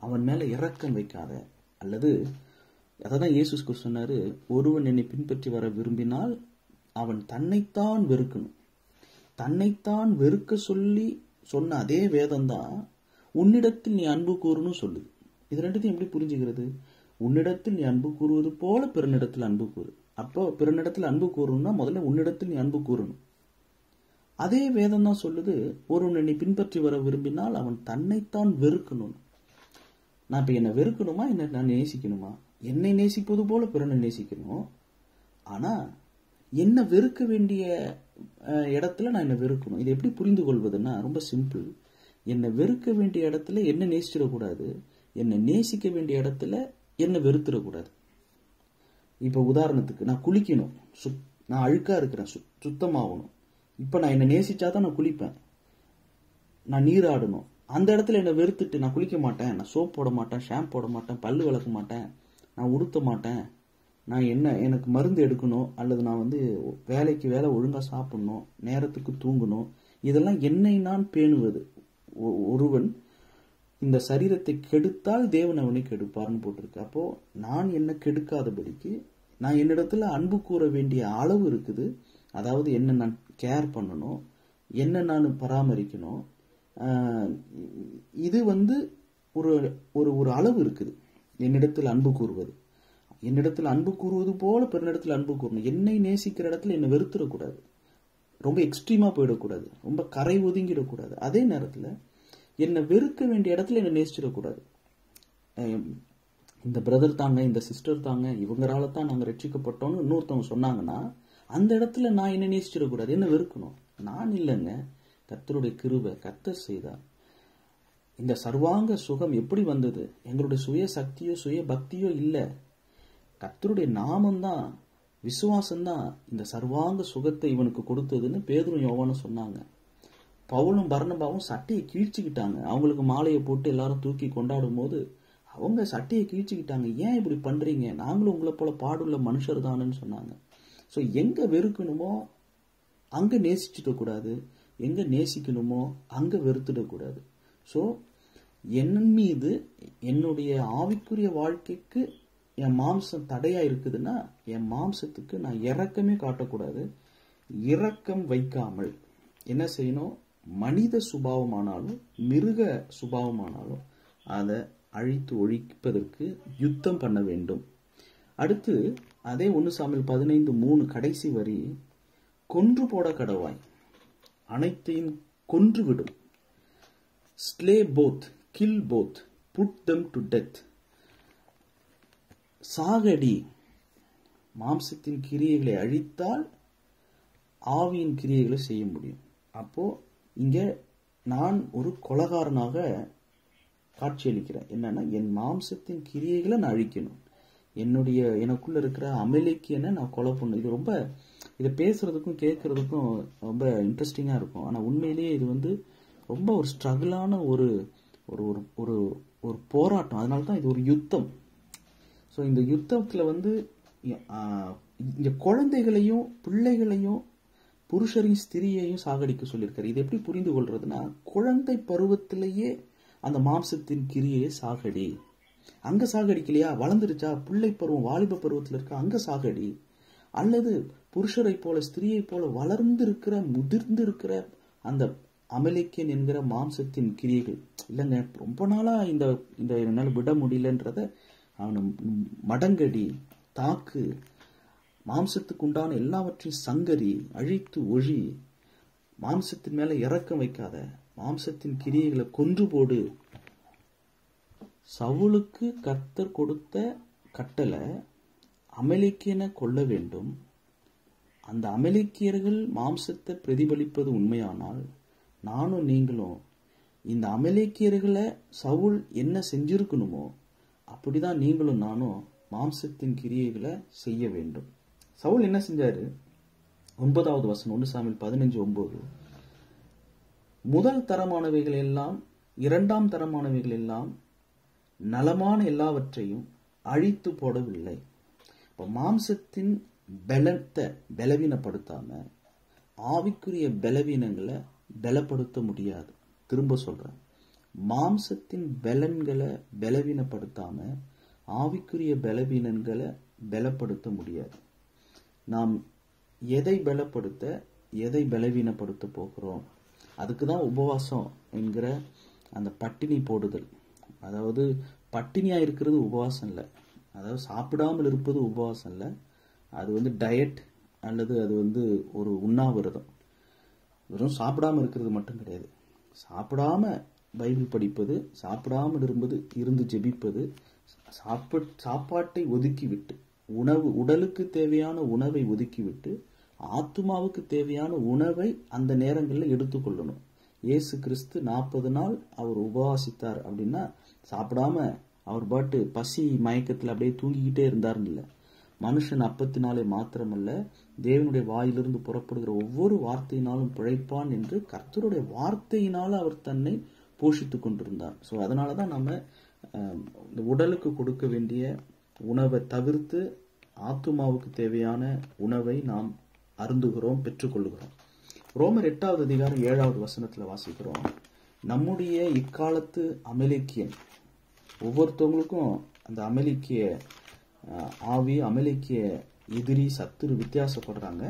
அவன் மேல இரக்கம் வைக்காத. அல்லது அதான் இயேசு சொன்னாரு, ஒருவன் என்னை பின்பற்றி வர விரும்பினால் அவன் தன்னைத்தான் வெறுக்கணும். தன்னைத்தான் வெறுக்க சொல்லி சொன்ன அதே வேதம் தான் உன்னிடத்தில் நீ அன்பு கூறுன்னு சொல்லுது. இது ரெண்டுத்தையும் எப்படி புரிஞ்சுக்கிறது? உன்னிடத்தில் நீ அன்பு கூறுவது போல பிறனிடத்தில் அன்பு கூறு. அப்போ பிறனிடத்தில் அன்பு கூறணும்னா முதல்ல உன்னிடத்தில் நீ அன்பு கூறணும். அதே வேதம் தான் சொல்லுது, ஒருவன் என்னை பின்பற்றி வர விரும்பினால் அவன் தன்னைத்தான் வெறுக்கணும். நான் இப்ப என்னை வெறுக்கணுமா, என்ன நான் நேசிக்கணுமா? என்னை நேசிப்பது போல பிறனை நேசிக்கணும். ஆனா என்ன வெறுக்க வேண்டிய இடத்துல நான் என்ன வெறுக்கணும். இதை எப்படி புரிந்து கொள்வதுன்னா ரொம்ப சிம்பிள். என்னை வெறுக்க வேண்டிய இடத்துல என்ன நேசிச்சிடக்கூடாது, என்னை நேசிக்க வேண்டிய இடத்துல என்ன வெறுத்துடக்கூடாது. இப்ப உதாரணத்துக்கு நான் குளிக்கணும், நான் அழுக்கா இருக்கிறேன், சுத்தமாகணும். இப்ப நான் என்ன நேசிச்சாதான் நான் குளிப்பேன். நான் நீராடணும், அந்த இடத்துல என்ன வெறுத்துட்டு நான் குளிக்க மாட்டேன், நான் சோப் போட மாட்டேன், ஷாம்பு போட மாட்டேன், பல்லு விளக்க மாட்டேன், நான் உடுத்த மாட்டேன், நான் எனக்கு மருந்து எடுக்கணும், அல்லது நான் வேலைக்கு வேலை ஒழுங்கா சாப்பிடணும், நேரத்துக்கு தூங்கணும். இதெல்லாம் என்னை நான் பேணுவது. ஒருவன் இந்த சரீரத்தை கெடுத்தால் தேவன் அவனை கெடுப்பார்னு போட்டிருக்கு. அப்போ நான் என்ன கெடுக்காதபடிக்கு நான் என்னிடத்துல அன்பு கூற வேண்டிய அளவு இருக்குது. அதாவது என்ன நான் கேர் பண்ணணும், என்ன நான் பராமரிக்கணும். இது ஒரு ஒரு அளவு இருக்குது என்னிடத்தில் அன்பு கூறுவது. என்னிடத்தில் அன்பு கூறுவது போல பிறனிடத்தில் அன்பு கூறணும். என்னை நேசிக்கிற இடத்துல என்னை வெறுத்துடக்கூடாது, ரொம்ப எக்ஸ்ட்ரீமா போயிடக்கூடாது, ரொம்ப கரை ஒதுங்கிடக்கூடாது. அதே நேரத்தில் என்னை வெறுக்க வேண்டிய இடத்துல என்னை நேசிச்சிடக்கூடாது. இந்த பிரதர் தாங்க, இந்த சிஸ்டர் தாங்க, இவங்களால தான் நாங்கள் ரட்சிக்கப்பட்டோம்னு இன்னொருத்தவங்க சொன்னாங்கன்னா அந்த இடத்துல நான் என்ன நேசிச்சிடக்கூடாது, என்ன வெறுக்கணும். நான் இல்லைங்க, கர்த்தருடைய கிருபை, கர்த்தர் செய்தார். இந்த சர்வாங்க சுகம் எப்படி வந்தது? எங்களுடைய சுய சக்தியோ சுய பக்தியோ இல்லை, கர்த்தருடைய நாமம்தான், விசுவாசம்தான் இந்த சர்வாங்க சுகத்தை இவனுக்கு கொடுத்ததுன்னு பேதுரும் யோவானும் சொன்னாங்க. பவுலும் பர்னபாவும் சட்டையை கிழிச்சுக்கிட்டாங்க. அவங்களுக்கு மாலையை போட்டு எல்லாரும் தூக்கி கொண்டாடும் போது அவங்க சட்டையை கிழிச்சுக்கிட்டாங்க. ஏன் இப்படி பண்றீங்க, நாங்களும் உங்களை போல பாடுள்ள மனுஷர் தானேன்னு சொன்னாங்க. ஸோ எங்க வெறுக்கணுமோ அங்க நேசிச்சிடக்கூடாது, எங்க நேசிக்கணுமோ அங்க வெறுத்துடக்கூடாது. ஸோ என் மீது என்னுடைய ஆவிக்குரிய வாழ்க்கைக்கு என் மாம்சம் தடையா இருக்குதுன்னா என் மாம்சத்துக்கு நான் இரக்கமே காட்டக்கூடாது. இரக்கம் வைக்காமல் என்ன செய்யணும்? மனித சுபாவமானாலும் மிருக சுபாவமானாலும் அதை அழித்து ஒழிப்பதற்கு யுத்தம் பண்ண வேண்டும். அடுத்து அதே 1 சாமுவேல் 15:3 கடைசி வரி, கொன்று போட கடவாய், அனைத்தையும் கொன்றுவிடும். Slay both, kill both, put them to death. சாகடி. மாம்சத்தின் கிரியைகளை அழித்தால் ஆவியின் கிரியைகளை செய்ய முடியும். அப்போ இங்க நான் ஒரு கொலைகாரனாக காட்சியளிக்கிறேன். என்னன்னா என் மாம்சத்தின் கிரியைகளை நான் அழிக்கணும், எனக்குள்ள இருக்கிற அமலேக்கியனை நான் கொலை பண்ணணும். இது ரொம்ப இதை பேசுறதுக்கும் கேட்கறதுக்கும் ரொம்ப இன்ட்ரெஸ்டிங்காக இருக்கும். ஆனால் உண்மையிலேயே இது ரொம்ப ஒரு ஸ்ட்ரகிளான ஒரு ஒரு ஒரு ஒரு போராட்டம். அதனால தான் இது ஒரு யுத்தம். ஸோ இந்த யுத்தத்தில் இங்கே குழந்தைகளையும் பிள்ளைகளையும் புருஷரையும் ஸ்திரியையும் சாகடிக்க சொல்லியிருக்காரு. இது எப்படி புரிந்து கொள்றதுன்னா, குழந்தை பருவத்திலேயே அந்த மாம்சத்தின் கிரியை சாகடி. அங்க சாகடிக்கலையா, வளர்ந்துருச்சா, பிள்ளை பருவம் வாலிப பருவத்தில் இருக்க, அங்க சாகடி. அல்லது புருஷரை போல ஸ்திரியை போல வளர்ந்து இருக்கிற முதிர்ந்து இருக்கிற அந்த அமலேக்கியன் என்கிற மாம்சத்தின் கிரியைகள் இல்லைங்க, ரொம்ப நாளா இந்த என்னால் விட முடியலன்றத அவனை மடங்கடி, தாக்கு, மாம்சத்துக்கு உண்டான எல்லாவற்றையும் சங்கரி, அழித்து ஒழி, மாம்சத்தின் மேல இறக்கம் வைக்காத, மாம்சத்தின் கிரியைகளை கொன்று போடு. சவுலுக்கு கர்த்தர் கொடுத்த கட்டளை அமலேக்கியனை கொல்ல வேண்டும். அந்த அமலேக்கியர்கள் மாம்சத்தை பிரதிபலிப்பது உண்மையானால், நானும் நீங்களும் இந்த அமலேக்கியர்களை சவுல் என்ன செஞ்சிருக்கணுமோ அப்படிதான் நீங்களும் நானும் மாம்சத்தின் கிரியைகளை செய்ய வேண்டும். சவுல் என்ன செஞ்சாரு? 9வது வசனம் 1 சாமுவேல் 15:9. முதல் தரமானவைகள் எல்லாம், இரண்டாம் தரமானவைகள் எல்லாம், நலமான எல்லாவற்றையும் அழித்து போடவில்லை. இப்ப மாம்சத்தின் பலத்தை பலவீனப்படுத்தாம ஆவிக்குரிய பலவீனங்களை பலப்படுத்த முடியாது. திரும்ப சொல்றேன், மாம்சத்தின் பலன்களை பலவீனப்படுத்தாம ஆவிக்குரிய பலவீனங்களை பலப்படுத்த முடியாது. நாம் எதை பலப்படுத்த, எதை பலவீனப்படுத்த போகிறோம்? அதுக்குதான் உபவாசம் என்கிற அந்த பட்டினி போடுதல். அதாவது பட்டினியா இருக்கிறது உபவாசம் இல்லை, அதாவது சாப்பிடாமல் இருப்பது உபவாசம் இல்லை. அது டயட் அல்லது அது ஒரு உண்ணாவிரதம். வெறும் சாப்பிடாம இருக்கிறது மட்டும் கிடையாது. சாப்பிடாம பைபிள் படிப்பது, சாப்பிடாமல் இருந்து ஜெபிப்பது, சாப்பாட்டை ஒதுக்கிவிட்டு, உடலுக்கு தேவையான உணவை ஒதுக்கிவிட்டு ஆத்துமாவுக்கு தேவையான உணவை அந்த நேரங்களில் எடுத்துக்கொள்ளணும். இயேசு கிறிஸ்து 40 நாள் அவர் உபவாசித்தார் அப்படின்னா சாப்பிடாம அவர் பாட்டு பசி மயக்கத்தில் அப்படியே தூங்கிக்கிட்டே இருந்தாருன்னு இல்லை. மனுஷன் அப்பத்தினாலே மாத்திரமல்ல, தேவனுடைய வாயிலிருந்து புறப்படுகிற ஒவ்வொரு வார்த்தையினாலும் பிழைப்பான் என்று கர்த்தருடைய வார்த்தையினால அவர் தன்னை போஷித்துக் கொண்டிருந்தார். ஸோ அதனாலதான் நம்ம இந்த உடலுக்கு கொடுக்க வேண்டிய உணவை தவிர்த்து ஆத்துமாவுக்கு தேவையான உணவை நாம் அருந்துகிறோம், பெற்றுக்கொள்ளுகிறோம். ரோமர் 8வது அதிகாரம் 7வது வசனத்துல வாசிக்கிறோம், நம்முடைய இக்காலத்து அமலேக்கியன், ஒவ்வொருத்தவங்களுக்கும் அந்த அமலேக்கிய ஆவி, அமலேக்கிய எதிரி, சத்துரு வித்தியாசப்படுறாங்க.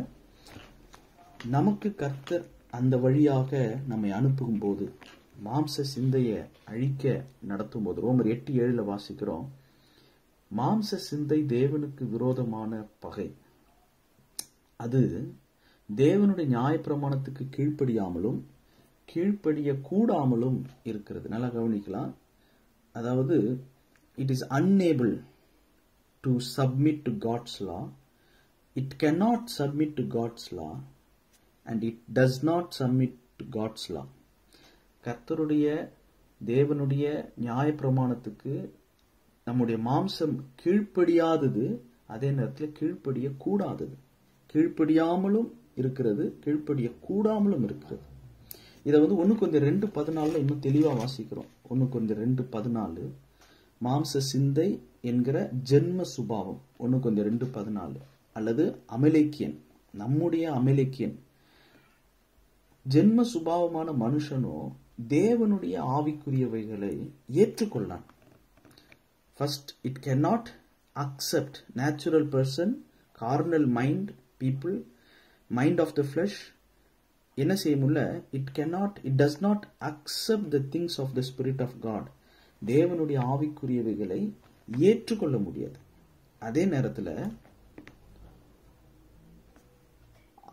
நமக்கு கர்த்தர் அந்த வழியாக நம்மை அனுப்பும் போது, மாம்ச சிந்தையை அழிக்க நடத்தும் போது, ரோமர் 8:7 வாசிக்கிறோம், மாம்ச சிந்தை தேவனுக்கு விரோதமான பகை. அது தேவனுடைய நியாயப்பிரமாணத்துக்கு கீழ்ப்படியாமலும் கீழ்ப்படிய கூடாமலும் இருக்கிறது. நல்லா கவனிக்கலாம். அதாவது it is unable to submit to God's law, it cannot submit to God's law, and it does not submit to God's law. கர்த்தருடைய தேவனுடைய நியாயப்பிரமாணத்துக்கு நம்முடைய மாம்சம் கீழ்ப்படியாதது, அதே நேரத்தில் கீழ்ப்படிய கூடாதது. கீழ்ப்படியாமலும் இருக்கிறது, கீழ்ப்படிய கூடாமலும் இருக்கிறது. இதை 1 Corinthians 2:14 இன்னும் தெளிவா வாசிக்கிறோம். 1 Corinthians 2:14, மாம்ச சிந்தை என்கிற ஜென்ம சுபாவம். 1 Corinthians 2:14 அல்லது அமலேக்கியன், நம்முடைய அமலேக்கியன் ஜென்ம சுபாவமான மனுஷனோ தேவனுடைய ஆவிக்குரியவைகளை ஏற்றுக்கொள்ளான். First, it cannot accept natural person, carnal mind, people, mind of the flesh. என்ன செய்ய முடியல? it does not accept the things of the Spirit of God. தேவனுடைய ஆவிக்குரியவைகளை ஏற்றுக்கொள்ள முடியாது. அதே நேரத்தில்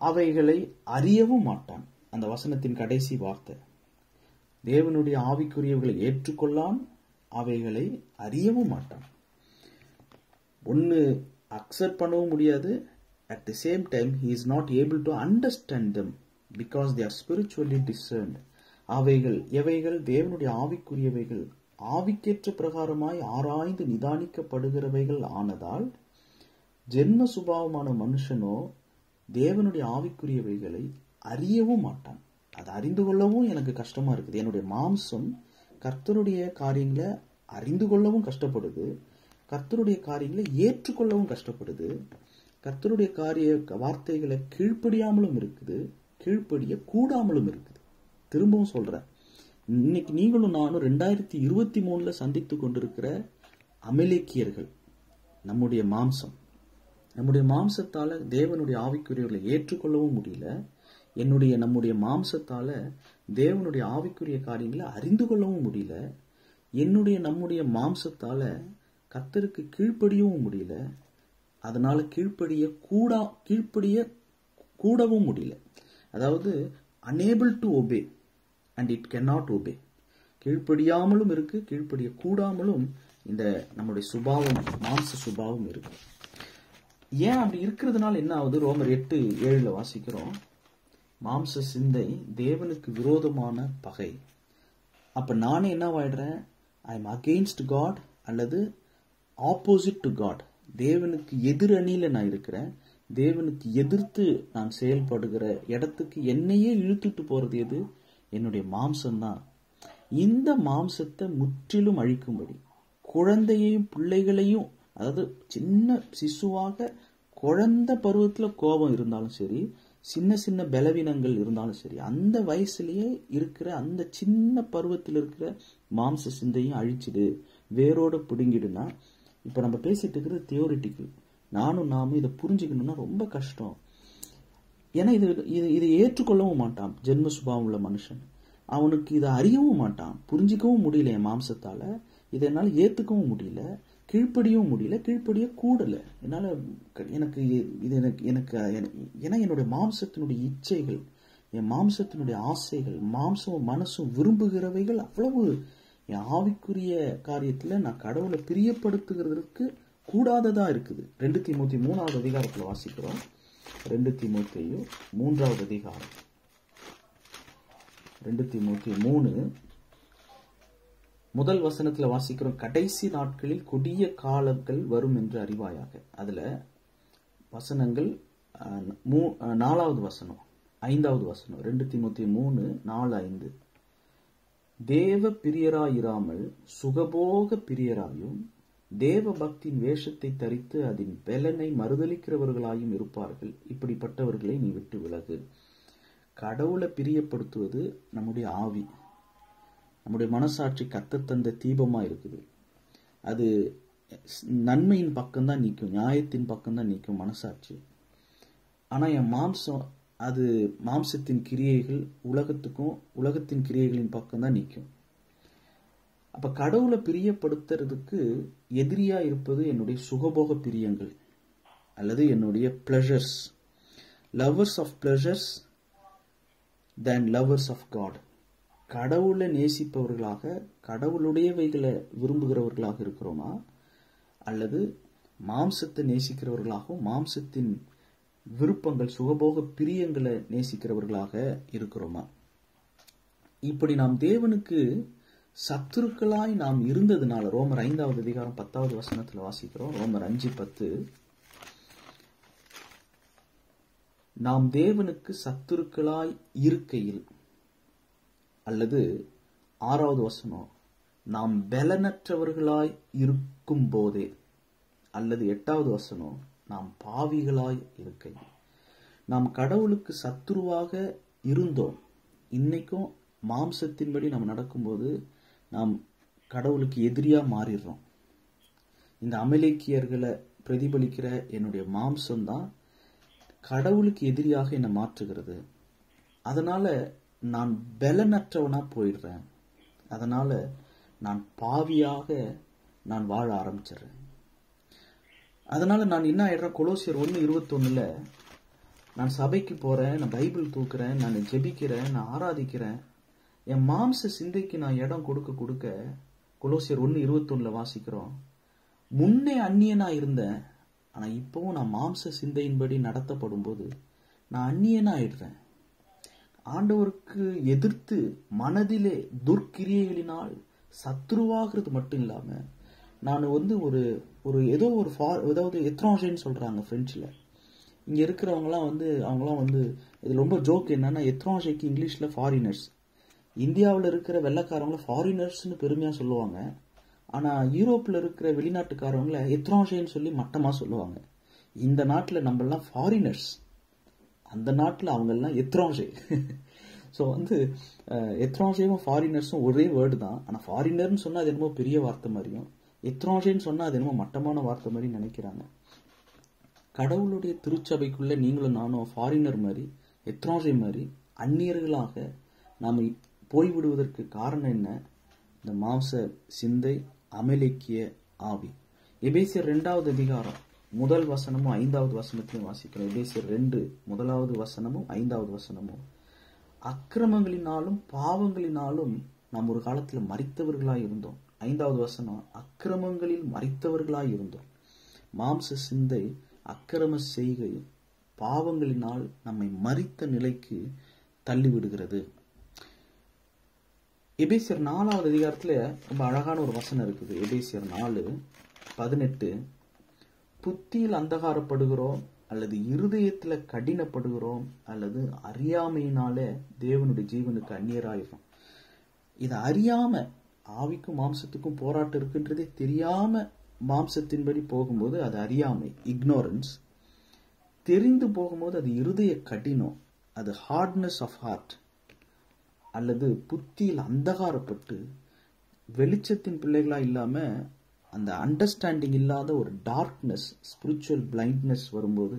அவைகளை அறியவும் மாட்டான். அந்த வசனத்தின் கடைசி வார்த்தை, தேவனுடைய ஆவிக்குரியவைகளை ஏற்றுக்கொள்ளான், அவைகளை அறியவும் மாட்டான். ஒன்னு அக்செப்ட் பண்ணவும் முடியாது. At the same time, he is not able to understand them because they are spiritually discerned. அவைகள் எவைகள்? தேவனுடைய ஆவிக்குரியவைகள், ஆவிக்கேற்ற பிரகாரமாய் ஆராய்ந்து நிதானிக்கப்படுகிறவைகள் ஆனதால், ஜென்ம சுபாவமான மனுஷனோ தேவனுடைய ஆவிக்குரியவைகளை அறியவும் மாட்டான். அதை அறிந்து கொள்ளவும் எனக்கு கஷ்டமா இருக்குது. என்னுடைய மாம்சம் கர்த்தருடைய காரியங்களை அறிந்து கொள்ளவும் கஷ்டப்படுது, கர்த்தருடைய காரியங்களை ஏற்றுக்கொள்ளவும் கஷ்டப்படுது, கர்த்தருடைய வார்த்தைகளை கீழ்ப்படியாமலும் இருக்குது, கீழ்ப்படிய கூடாமலும் இருக்குது. திரும்பவும் சொல்றேன், இன்னைக்கு நீங்களும் நானும் 2023 சந்தித்து கொண்டிருக்கிற அமலேக்கியர்கள் நம்முடைய மாம்சம். நம்முடைய மாம்சத்தால தேவனுடைய ஆவிக்குரியவர்களை ஏற்றுக்கொள்ளவும் முடியல, நம்முடைய மாம்சத்தால தேவனுடைய ஆவிக்குரிய காரியங்களை அறிந்து கொள்ளவும் முடியல, நம்முடைய மாம்சத்தால கர்த்தருக்கு கீழ்ப்படியவும் முடியல, அதனால கீழ்ப்படிய கூடவும் முடியல. அதாவது unable to obey and it cannot obey. கீழ்ப்படியாமலும் இருக்கு, கீழ்ப்படிய கூடாமலும் இந்த நம்முடைய சுபாவம், மாம்ச சுபாவம் இருக்கு. ஏன் அப்படி இருக்கிறதுனால என்ன ஆகுது? ரோமர் 8:7 வாசிக்கிறோம், மாம்ச சிந்தை தேவனுக்கு விரோதமான பகை. அப்ப நானே என்னவாயிடுறேன்? ஐ எம் அகெயின்ஸ்ட் காட் அல்லது ஆப்போசிட் டு காட். தேவனுக்கு எதிரணியில நான் இருக்கிறேன். தேவனுக்கு எதிர்த்து நான் செயல்படுகிற இடத்துக்கு என்னையே இழுத்துட்டு போறது எது? என்னுடைய மாம்சம்தான். இந்த மாம்சத்தை முற்றிலும் அழிக்கும்படி குழந்தையையும் பிள்ளைகளையும், அதாவது சின்ன சிசுவாக குழந்தை பருவத்துல கோபம் இருந்தாலும் சரி, சின்ன சின்ன பலவீனங்கள் இருந்தாலும் சரி, அந்த வயசுலயே இருக்கிற அந்த சின்ன பருவத்தில் இருக்கிற மாம்ச சிந்தையும் அழிச்சிடு, வேரோட பிடுங்கிடுனா. இப்ப நம்ம பேசிட்டு இருக்கிறது தியோரிட்டிக்கல். நாமும் இதை புரிஞ்சுக்கணும்னா ரொம்ப கஷ்டம். ஏன்னா இதை ஏற்றுக்கொள்ளவும் மாட்டான் ஜென்ம சுபாவம் உள்ள மனுஷன். அவனுக்கு இதை அறியவும் மாட்டான், புரிஞ்சிக்கவும் முடியல. என் மாம்சத்தால இதை என்னால ஏத்துக்கவும் முடியல, கீழ்ப்படியவும் முடியல, கீழ்ப்படிய கூடல. என்னால எனக்கு ஏன்னா என்னுடைய மாம்சத்தினுடைய இச்சைகள், என் மாம்சத்தினுடைய ஆசைகள், மாம்சமும் மனசும் விரும்புகிறவைகள் அவ்வளவு என் ஆவிக்குரிய காரியத்துல நான் கடவுளை பிரியப்படுத்துகிறதுக்கு கூடாததா இருக்குது. 2 தீமோத்தேயு 3வது அதிகாரத்துல வாசிக்கிறோம். 2 தீமோத்தேயு 3வது அதிகாரம், 2 தீமோத்தேயு 3 முதல் வசனத்துல வாசிக்கிறோம், கடைசி நாட்களில் கொடிய காலங்கள் வரும் என்று அறிவாயாக. அதுல வசனங்கள் 4வது வசனம், 5வது வசனம், 2 தீமோத்தேயு 3:4-5. தேவ பிரியராயிராமல் சுகபோக பிரியராயும் தேவ பக்தியின் வேஷத்தை தரித்து அதன் பலனை மறுதலிக்கிறவர்களாயும் இருப்பார்கள். இப்படிப்பட்டவர்களை நீ விட்டு விலகு. கடவுளை பிரியப்படுத்துவது நம்முடைய ஆவி, நம்முடைய மனசாட்சி கர்த்தர் தந்த தீபமா இருக்குது. அது நன்மையின் பக்கம்தான் நிற்கும், நியாயத்தின் பக்கம்தான் நிற்கும் மனசாட்சி. ஆனா என் மாம்சம், அது மாம்சத்தின் கிரியைகள் உலகத்தின் கிரியைகளின் பக்கம்தான் நிற்கும். அப்ப கடவுளை பிரியப்படுத்துறதுக்கு எதிரியா இருப்பது என்னுடைய சுகபோக பிரியங்கள் அல்லது என்னுடைய pleasures. Lovers of pleasures then lovers of God. கடவுளை நேசிப்பவர்களாக, கடவுளுடையவைகளை விரும்புகிறவர்களாக இருக்கிறோமா, அல்லது மாம்சத்தை நேசிக்கிறவர்களாகவும் மாம்சத்தின் விருப்பங்கள் சுகபோக பிரியங்களை நேசிக்கிறவர்களாக இருக்கிறோமா? இப்படி நாம் தேவனுக்கு சத்துருக்களாய் நாம் இருந்ததுனால ரோமர் 5வது அதிகாரம் 10வது வசனத்துல வாசிக்கிறோம். ரோமர் 5:10, நாம் தேவனுக்கு சத்துருக்களாய் இருக்கையில், அல்லது 6வது வசனம், நாம் பலனற்றவர்களாய் இருக்கும் போதே, அல்லது 8வது வசனம், நாம் பாவிகளாய் இருக்கையில். நாம் கடவுளுக்கு சத்துருவாக இருந்தோம். இன்னைக்கும் மாம்சத்தின்படி நம்ம நடக்கும்போது நாம் கடவுளுக்கு எதிரியா மாறிடுறோம். இந்த அமலேக்கியர்களை பிரதிபலிக்கிற என்னுடைய மாம்சம்தான் கடவுளுக்கு எதிரியாக என்னை மாற்றுகிறது. அதனால நான் பலனற்றவனா போயிடுறேன். அதனால நான் பாவியாக நான் வாழ ஆரம்பிச்சிடுறேன். அதனால நான் என்ன ஆயிடுறேன்? கொலோசியர் 1:21 நான் சபைக்கு போறேன், நான் பைபிள் தூக்குறேன், நான் ஜெபிக்கிறேன், நான் ஆராதிக்கிறேன். என் மாம்ச சிந்தைக்கு நான் இடம் கொடுக்க கொலோசியர் 1:21 வாசிக்கிறோம், முன்னே அந்நியனா இருந்தேன், ஆனா இப்பவும் நான் மாம்ச சிந்தையின்படி நடத்தப்படும் போது நான் அந்நியனா ஆயிடுறேன். ஆண்டவருக்கு எதிர்த்து மனதிலே துர்க்கிரியைகளினால் சத்ருவாகிறது மட்டும் இல்லாம, நான் ஒரு ஏதாவது எத்ரான்ஜின்னு சொல்றாங்க பிரெஞ்சுல, இங்க இருக்கிறவங்கலாம் அவங்களாம் இது ரொம்ப ஜோக் என்னன்னா, எத்ரான்ஜேக்கு இங்கிலீஷ்ல ஃபாரினர்ஸ். இந்தியாவில் இருக்கிற வெள்ளைக்காரங்கள ஃபாரினர்ஸ்னு பெருமையா சொல்லுவாங்க. ஆனா யூரோப்ல இருக்கிற வெளிநாட்டுக்காரவங்கள எத்ரான்ஜேன்னு சொல்லி மட்டமா சொல்லுவாங்க. இந்த நாட்டில் நம்ம எல்லாம் ஃபாரினர்ஸ், அந்த நாட்டில் அவங்க எல்லாம் எத்ரான்ஜே. ஸோ எத்ரான்ஜேவும் ஃபாரினர்ஸும் ஒரே வேர்டு தான். ஆனால் ஃபாரினர்னு சொன்னால் அது என்னமோ பெரிய வார்த்தை மாதிரியும், எத்ரான்ஜேன்னு சொன்னால் அது என்னமோ மட்டமான வார்த்தை மாதிரி நினைக்கிறாங்க. கடவுளுடைய திருச்சபைக்குள்ள நீங்களும் நானும் ஃபாரினர் மாதிரி, எத்ரான்ஜே மாதிரி அந்நியர்களாக நாம் போய்விடுவதற்கு காரணம் என்ன? இந்த மாம்ச சிந்தை, அமலேக்கிய ஆவி. எபேசியர் 2வது அதிகாரம் 1 வசனமும் 5வது வசனத்தையும் வாசிக்கிறோம். எபேசியர் 2 1வது வசனமும் 5வது வசனமும். அக்கிரமங்களினாலும் பாவங்களினாலும் நாம் ஒரு காலத்துல மரித்தவர்களாய் இருந்தோம். 5வது வசனம், அக்கிரமங்களில் மரித்தவர்களாய் இருந்தோம். மாம்ச சிந்தை, அக்கிரம செய்கை, பாவங்களினால் நம்மை மரித்த நிலைக்கு தள்ளிவிடுகிறது. எபேசியர் 4வது அதிகாரத்துல ரொம்ப அழகான ஒரு வசனம் இருக்குது. எபேசியர் 4:18, புத்தியில் அந்தகாரப்படுகிறோம் அல்லது இருதயத்துல கடினப்படுகிறோம் அல்லது அறியாமையினால தேவனுடைய ஜீவனுக்கு அந்நியராயிரும். இதை அறியாம, ஆவிக்கும் மாம்சத்துக்கும் போராட்டம் இருக்குன்றதே தெரியாம மாம்சத்தின்படி போகும்போது அது அறியாமை, இக்னோரன்ஸ். தெரிந்து போகும்போது அது இருதய கடினம், அது ஹார்ட்னஸ் ஆஃப் ஹார்ட். அல்லது புத்தியில் அந்தகாரப்பட்டு வெளிச்சத்தின் பிள்ளைகளா இல்லாம அந்த அண்டர்ஸ்டாண்டிங் இல்லாத ஒரு டார்க்னஸ், ஸ்பிரிச்சுவல் பிளைண்ட்னஸ் வரும்போது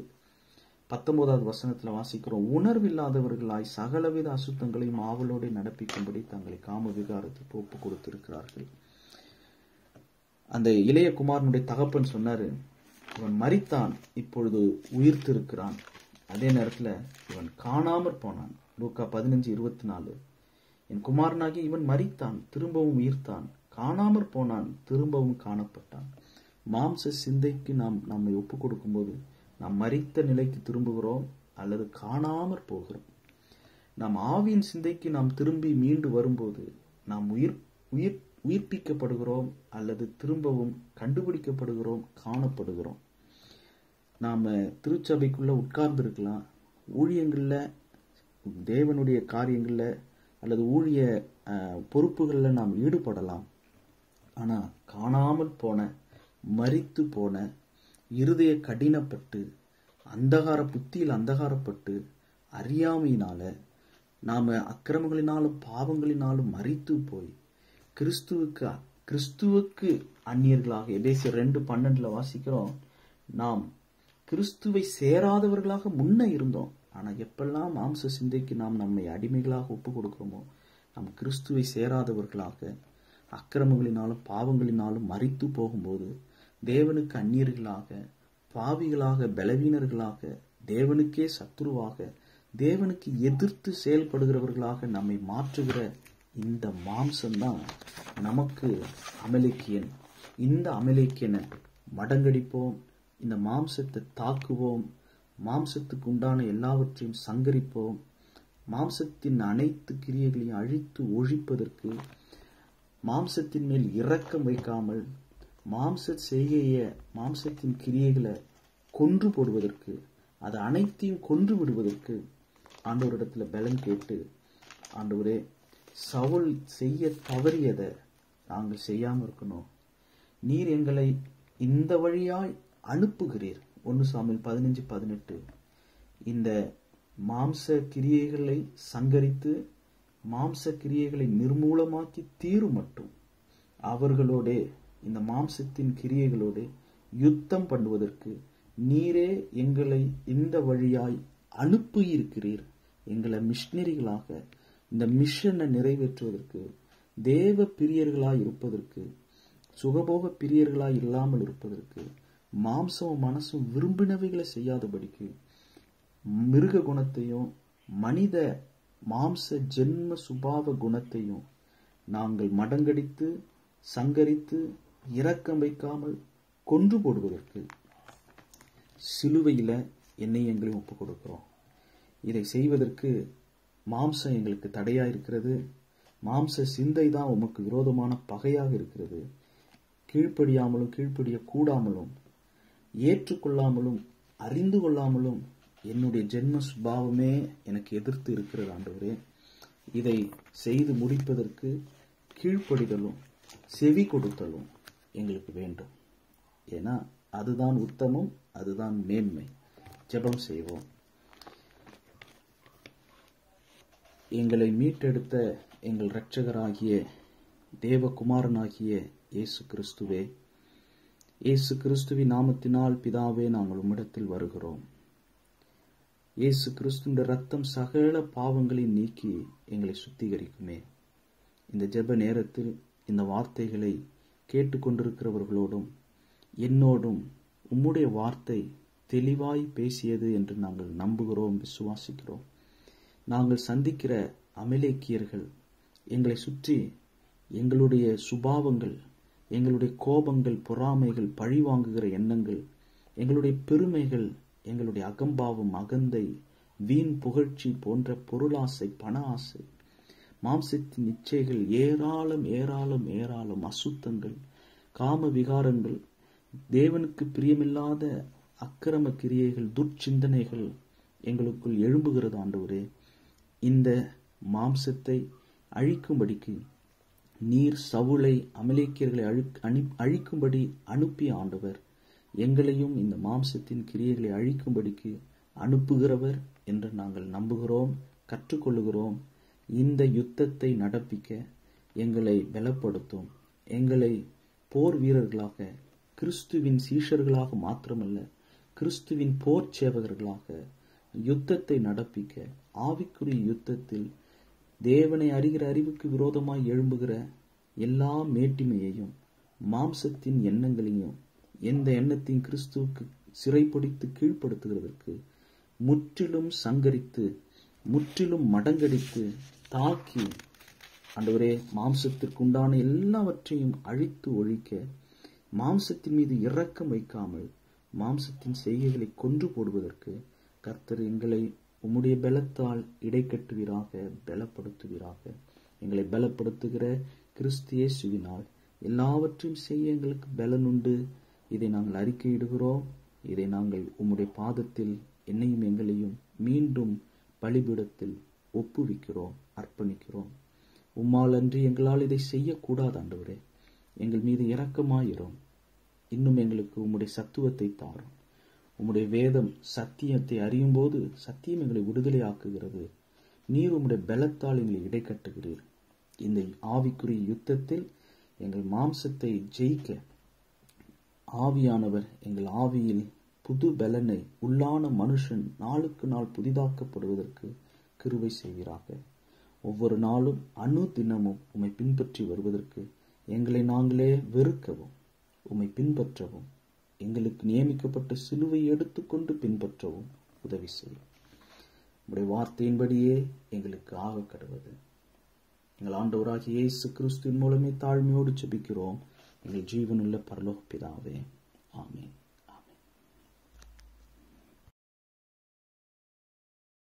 19வது வசனத்துல வாசிக்கிறோம், உணர்வில்லாதவர்களாய் சகலவித அசுத்தங்களையும் ஆவலோடு நடப்பிக்கும்படி தங்களை காம விகாரத்துக்கு ஒப்பு கொடுத்திருக்கிறார்கள். அந்த இளைய குமாரனுடைய தகப்பன் சொன்னாரு, இவன் மரித்தான், இப்பொழுது உயிர்த்திருக்கிறான். அதே நேரத்துல இவன் காணாமற் போனான். லூக்கா 15:24, என் குமாரனாகி இவன் மரித்தான், திரும்பவும் உயிர்த்தான், காணாமற் போனான், திரும்பவும் காணப்பட்டான். மாம்ச சிந்தைக்கு நாம் நம்மை ஒப்பு கொடுக்கும்போது நாம் மரித்த நிலைக்கு திரும்புகிறோம் அல்லது காணாமற் போகிறோம். நாம் ஆவியின் சிந்தைக்கு நாம் திரும்பி மீண்டு வரும்போது நாம் உயிர்ப்பிக்கப்படுகிறோம் அல்லது திரும்பவும் கண்டுபிடிக்கப்படுகிறோம், காணப்படுகிறோம். நாம திருச்சபைக்குள்ள உட்கார்ந்து இருக்கலாம், ஊழியங்கள்ல, தேவனுடைய காரியங்கள்ல அல்லது ஊழிய பொறுப்புகள்ல நாம் ஈடுபடலாம். ஆனா காணாமல் போன, மரித்து போன, இருதய கடினப்பட்டு, அந்தகார புத்தியில் அந்தகாரப்பட்டு, அறியாமையினால நாம அக்கிரமங்களினாலும் பாவங்களினாலும் மரித்து போய் கிறிஸ்துவுக்கு அந்நியர்களாக, எபேசியர் 2:12 வாசிக்கிறோம், நாம் கிறிஸ்துவை சேராதவர்களாக முன்ன இருந்தோம். ஆனா எப்பெல்லாம் மாம்ச சிந்தைக்கு நாம் நம்மை அடிமைகளாக ஒப்பு கொடுக்கிறோமோ நாம் கிறிஸ்துவை சேராதவர்களாக, அக்கிரமங்களினாலும் பாவங்களினாலும் மரித்து போகும்போது தேவனுக்கு அந்நியர்களாக, பாவிகளாக, பலவீனர்களாக, தேவனுக்கே சத்துருவாக, தேவனுக்கு எதிர்த்து செயல்படுகிறவர்களாக நம்மை மாற்றுகிற இந்த மாம்சம்தான் நமக்கு அமலேக்கியன். இந்த அமலேக்கியனை மடங்கடிப்போம், இந்த மாம்சத்தை தாக்குவோம், மாம்சத்துக்கு உண்டான எல்லாவற்றையும் சங்கரிப்போம், மாம்சத்தின் அனைத்து கிரியைகளையும் அழித்து ஒழிப்பதற்கு, மாம்சத்தின் மேல் இரக்கம் வைக்காமல் மாம்ச செய்கைய, மாம்சத்தின் கிரியைகளை கொன்று போடுவதற்கு, அது அனைத்தையும் கொன்று விடுவதற்கு ஆண்டவரிடத்துல பலன் கேட்டு, ஆண்டவரே சவுல் செய்ய தவறியதை நாங்கள் செய்யாம இருக்கணும், நீர் எங்களை இந்த வழியாய் அனுப்புகிறீர். 1 சாமுவேல் 15:18. இந்த மாம்ச கிரியைகளை சங்கரித்து மாம்ச கிரியைகளை நிர்மூலமாக்கி தீரும் மட்டும் அவர்களோட, இந்த மாம்சத்தின் கிரியைகளோடு யுத்தம் பண்ணுவதற்கு நீரே எங்களை இந்த வழியாய் அனுப்பியிருக்கிறீர். எங்களை மிஷனரிகளாக இந்த மிஷனை நிறைவேற்றுவதற்கு, தேவ பிரியர்களாய் இருப்பதற்கு, சுகபோக பிரியர்களாய் இல்லாமல் இருப்பதற்கு, மாம்சமும் மனசும் விரும்பினவைகளை செய்யாதபடிக்கு, மிருக குணத்தையும் மனித மாம்ச ஜென்ம சுபாவ குணத்தையும் நாங்கள் மடங்கடித்து சங்கரித்து இரக்கம் வைக்காமல் கொன்று போடுவதற்கு சிலுவையில என்னை எங்களையும் ஒப்புக் கொடுக்கிறோம். இதை செய்வதற்கு மாம்சம் எங்களுக்கு தடையா இருக்கிறது. மாம்ச சிந்தை தான் உமக்கு விரோதமான பகையாக இருக்கிறது. கீழ்ப்படியாமலும் கீழ்ப்படிய கூடாமலும் ஏற்றுக்கொள்ளாமலும் அறிந்து கொள்ளாமலும் என்னுடைய ஜென்ம சுபாவமே எனக்கு எதிர்த்து இருக்கிறது ஆண்டவரே. இதை செய்து முடிப்பதற்கு கீழ்ப்படிதலும் செவி கொடுத்தலும் எங்களுக்கு வேண்டும். ஏன்னா அதுதான் உத்தமம், அதுதான் மேன்மை. ஜெபம் செய்வோம். எங்களை மீட்டெடுத்த எங்கள் இரட்சகராகிய தேவகுமாரனாகிய இயேசு கிறிஸ்துவே, இயேசு கிறிஸ்துவின் நாமத்தினால் பிதாவே நாங்கள் உம்மிடத்தில் வருகிறோம். இயேசு கிறிஸ்துவின் ரத்தம் சகல பாவங்களை நீக்கி எங்களை சுத்திகரிக்குமே. இந்த ஜெப நேரத்தில் இந்த வார்த்தைகளை கேட்டுக்கொண்டிருக்கிறவர்களோடும் என்னோடும் உம்முடைய வார்த்தை தெளிவாய் பேசியது என்று நாங்கள் நம்புகிறோம், விசுவாசிக்கிறோம். நாங்கள் சந்திக்கிற அமலேக்கியர்கள் எங்களை சுற்றி எங்களுடைய சுபாவங்கள், எங்களுடைய கோபங்கள், பொறாமைகள், பழிவாங்குகிற எண்ணங்கள், எங்களுடைய பெருமைகள், எங்களுடைய அகம்பாவம், அகந்தை, வீண் புகழ்ச்சி போன்ற பொருளாசை, பண ஆசை, மாம்சத்தின் இச்சைகள், ஏராளம் ஏராளம் ஏராளம் அசுத்தங்கள், காம விகாரங்கள், தேவனுக்கு பிரியமில்லாத அக்கிரம கிரியைகள், துர்ச்சிந்தனைகள் எங்களுக்குள் எழும்புகிறது ஆண்டவரே. இந்த மாம்சத்தை அழிக்கும்படிக்கு நீர் சவுலை அமலேக்கியர்களை அழிக்கும்படி அனுப்பிய ஆண்டவர், எங்களையும் இந்த மாம்சத்தின் கிரியைகளை அழிக்கும்படிக்கு அனுப்புகிறவர் என்று நாங்கள் நம்புகிறோம், கற்றுக்கொள்ளுகிறோம். இந்த யுத்தத்தை நடப்பிக்க எங்களை பலப்படுத்தும். எங்களை போர் வீரர்களாக, கிறிஸ்துவின் சீஷர்களாக மாத்திரமல்ல, கிறிஸ்துவின் போர் சேவகர்களாக யுத்தத்தை நடப்பிக்க, ஆவிக்குரிய யுத்தத்தில் தேவனை அறிகிற அறிவுக்கு விரோதமாய் எழும்புகிற எல்லா மேட்டிமையையும், மாம்சத்தின் எண்ணங்களையும், எந்த எண்ணத்தையும் கிறிஸ்துவுக்கு சிறைப்பிடித்து கீழ்ப்படுத்துகிறதற்கு முற்றிலும் சங்கரித்து, முற்றிலும் மடங்கடித்து, தாக்கி ஆண்டவரே, மாம்சத்திற்கு உண்டான எல்லாவற்றையும் அழித்து ஒழிக்க, மாம்சத்தின் மீது இரக்கம் வைக்காமல் மாம்சத்தின் செய்கைகளை கொன்று போடுவதற்கு கர்த்தர் எங்களை உம்முடைய பலத்தால் இடைக்கட்டுவீராக, பலப்படுத்துவீராக. எங்களை பலப்படுத்துகிற கிறிஸ்து இயேசுவினால் எல்லாவற்றையும் செய்ய எங்களுக்கு பலனுண்டு. இதை நாங்கள் அறிக்கையிடுகிறோம். இதை நாங்கள் உம்முடைய பாதத்தில் என்னையும் எங்களையும் மீண்டும் பலிபீடத்தில் ஒப்புவிக்கிறோம், அர்ப்பணிக்கிறோம். உம்மால் அன்றி எங்களால் இதை செய்யக்கூடாது ஆண்டவரே. எங்கள் மீது இரக்கமாயிரும். இன்னும் எங்களுக்கு உம்முடைய சத்துவத்தை தாரும். உம்முடைய வேதம் சத்தியத்தை அறியும் போது சத்தியம் எங்களை விடுதலையாக்குகிறது. நீர் உம்முடைய பலத்தால் எங்களை இடைக்கட்டுகிறீர். இந்த ஆவிக்குரிய யுத்தத்தில் எங்கள் மாம்சத்தை ஜெயிக்க ஆவியானவர் எங்கள் ஆவியில் புது பலனை, உள்ளான மனுஷன் நாளுக்கு நாள் புதிதாக்கப்படுவதற்கு கிருபை செய்வீராக. ஒவ்வொரு நாளும் அணு தினமும் உம்மை பின்பற்றி வருவதற்கு எங்களை நாங்களே வெறுக்கவும், உம்மை பின்பற்றவும், எங்களுக்கு நியமிக்கப்பட்ட சிலுவை எடுத்துக்கொண்டு பின்பற்றவும் உதவி செய்யும். உம்முடைய வார்த்தையின்படியே எங்களுக்கு ஆக கடவது. எங்கள் ஆண்டவராகிய இயேசு கிறிஸ்துவின் மூலமே தாழ்மையோடு ஜெபிக்கிறோம், எங்கள் ஜீவனுள்ள பரலோக பிதாவே. ஆமென்.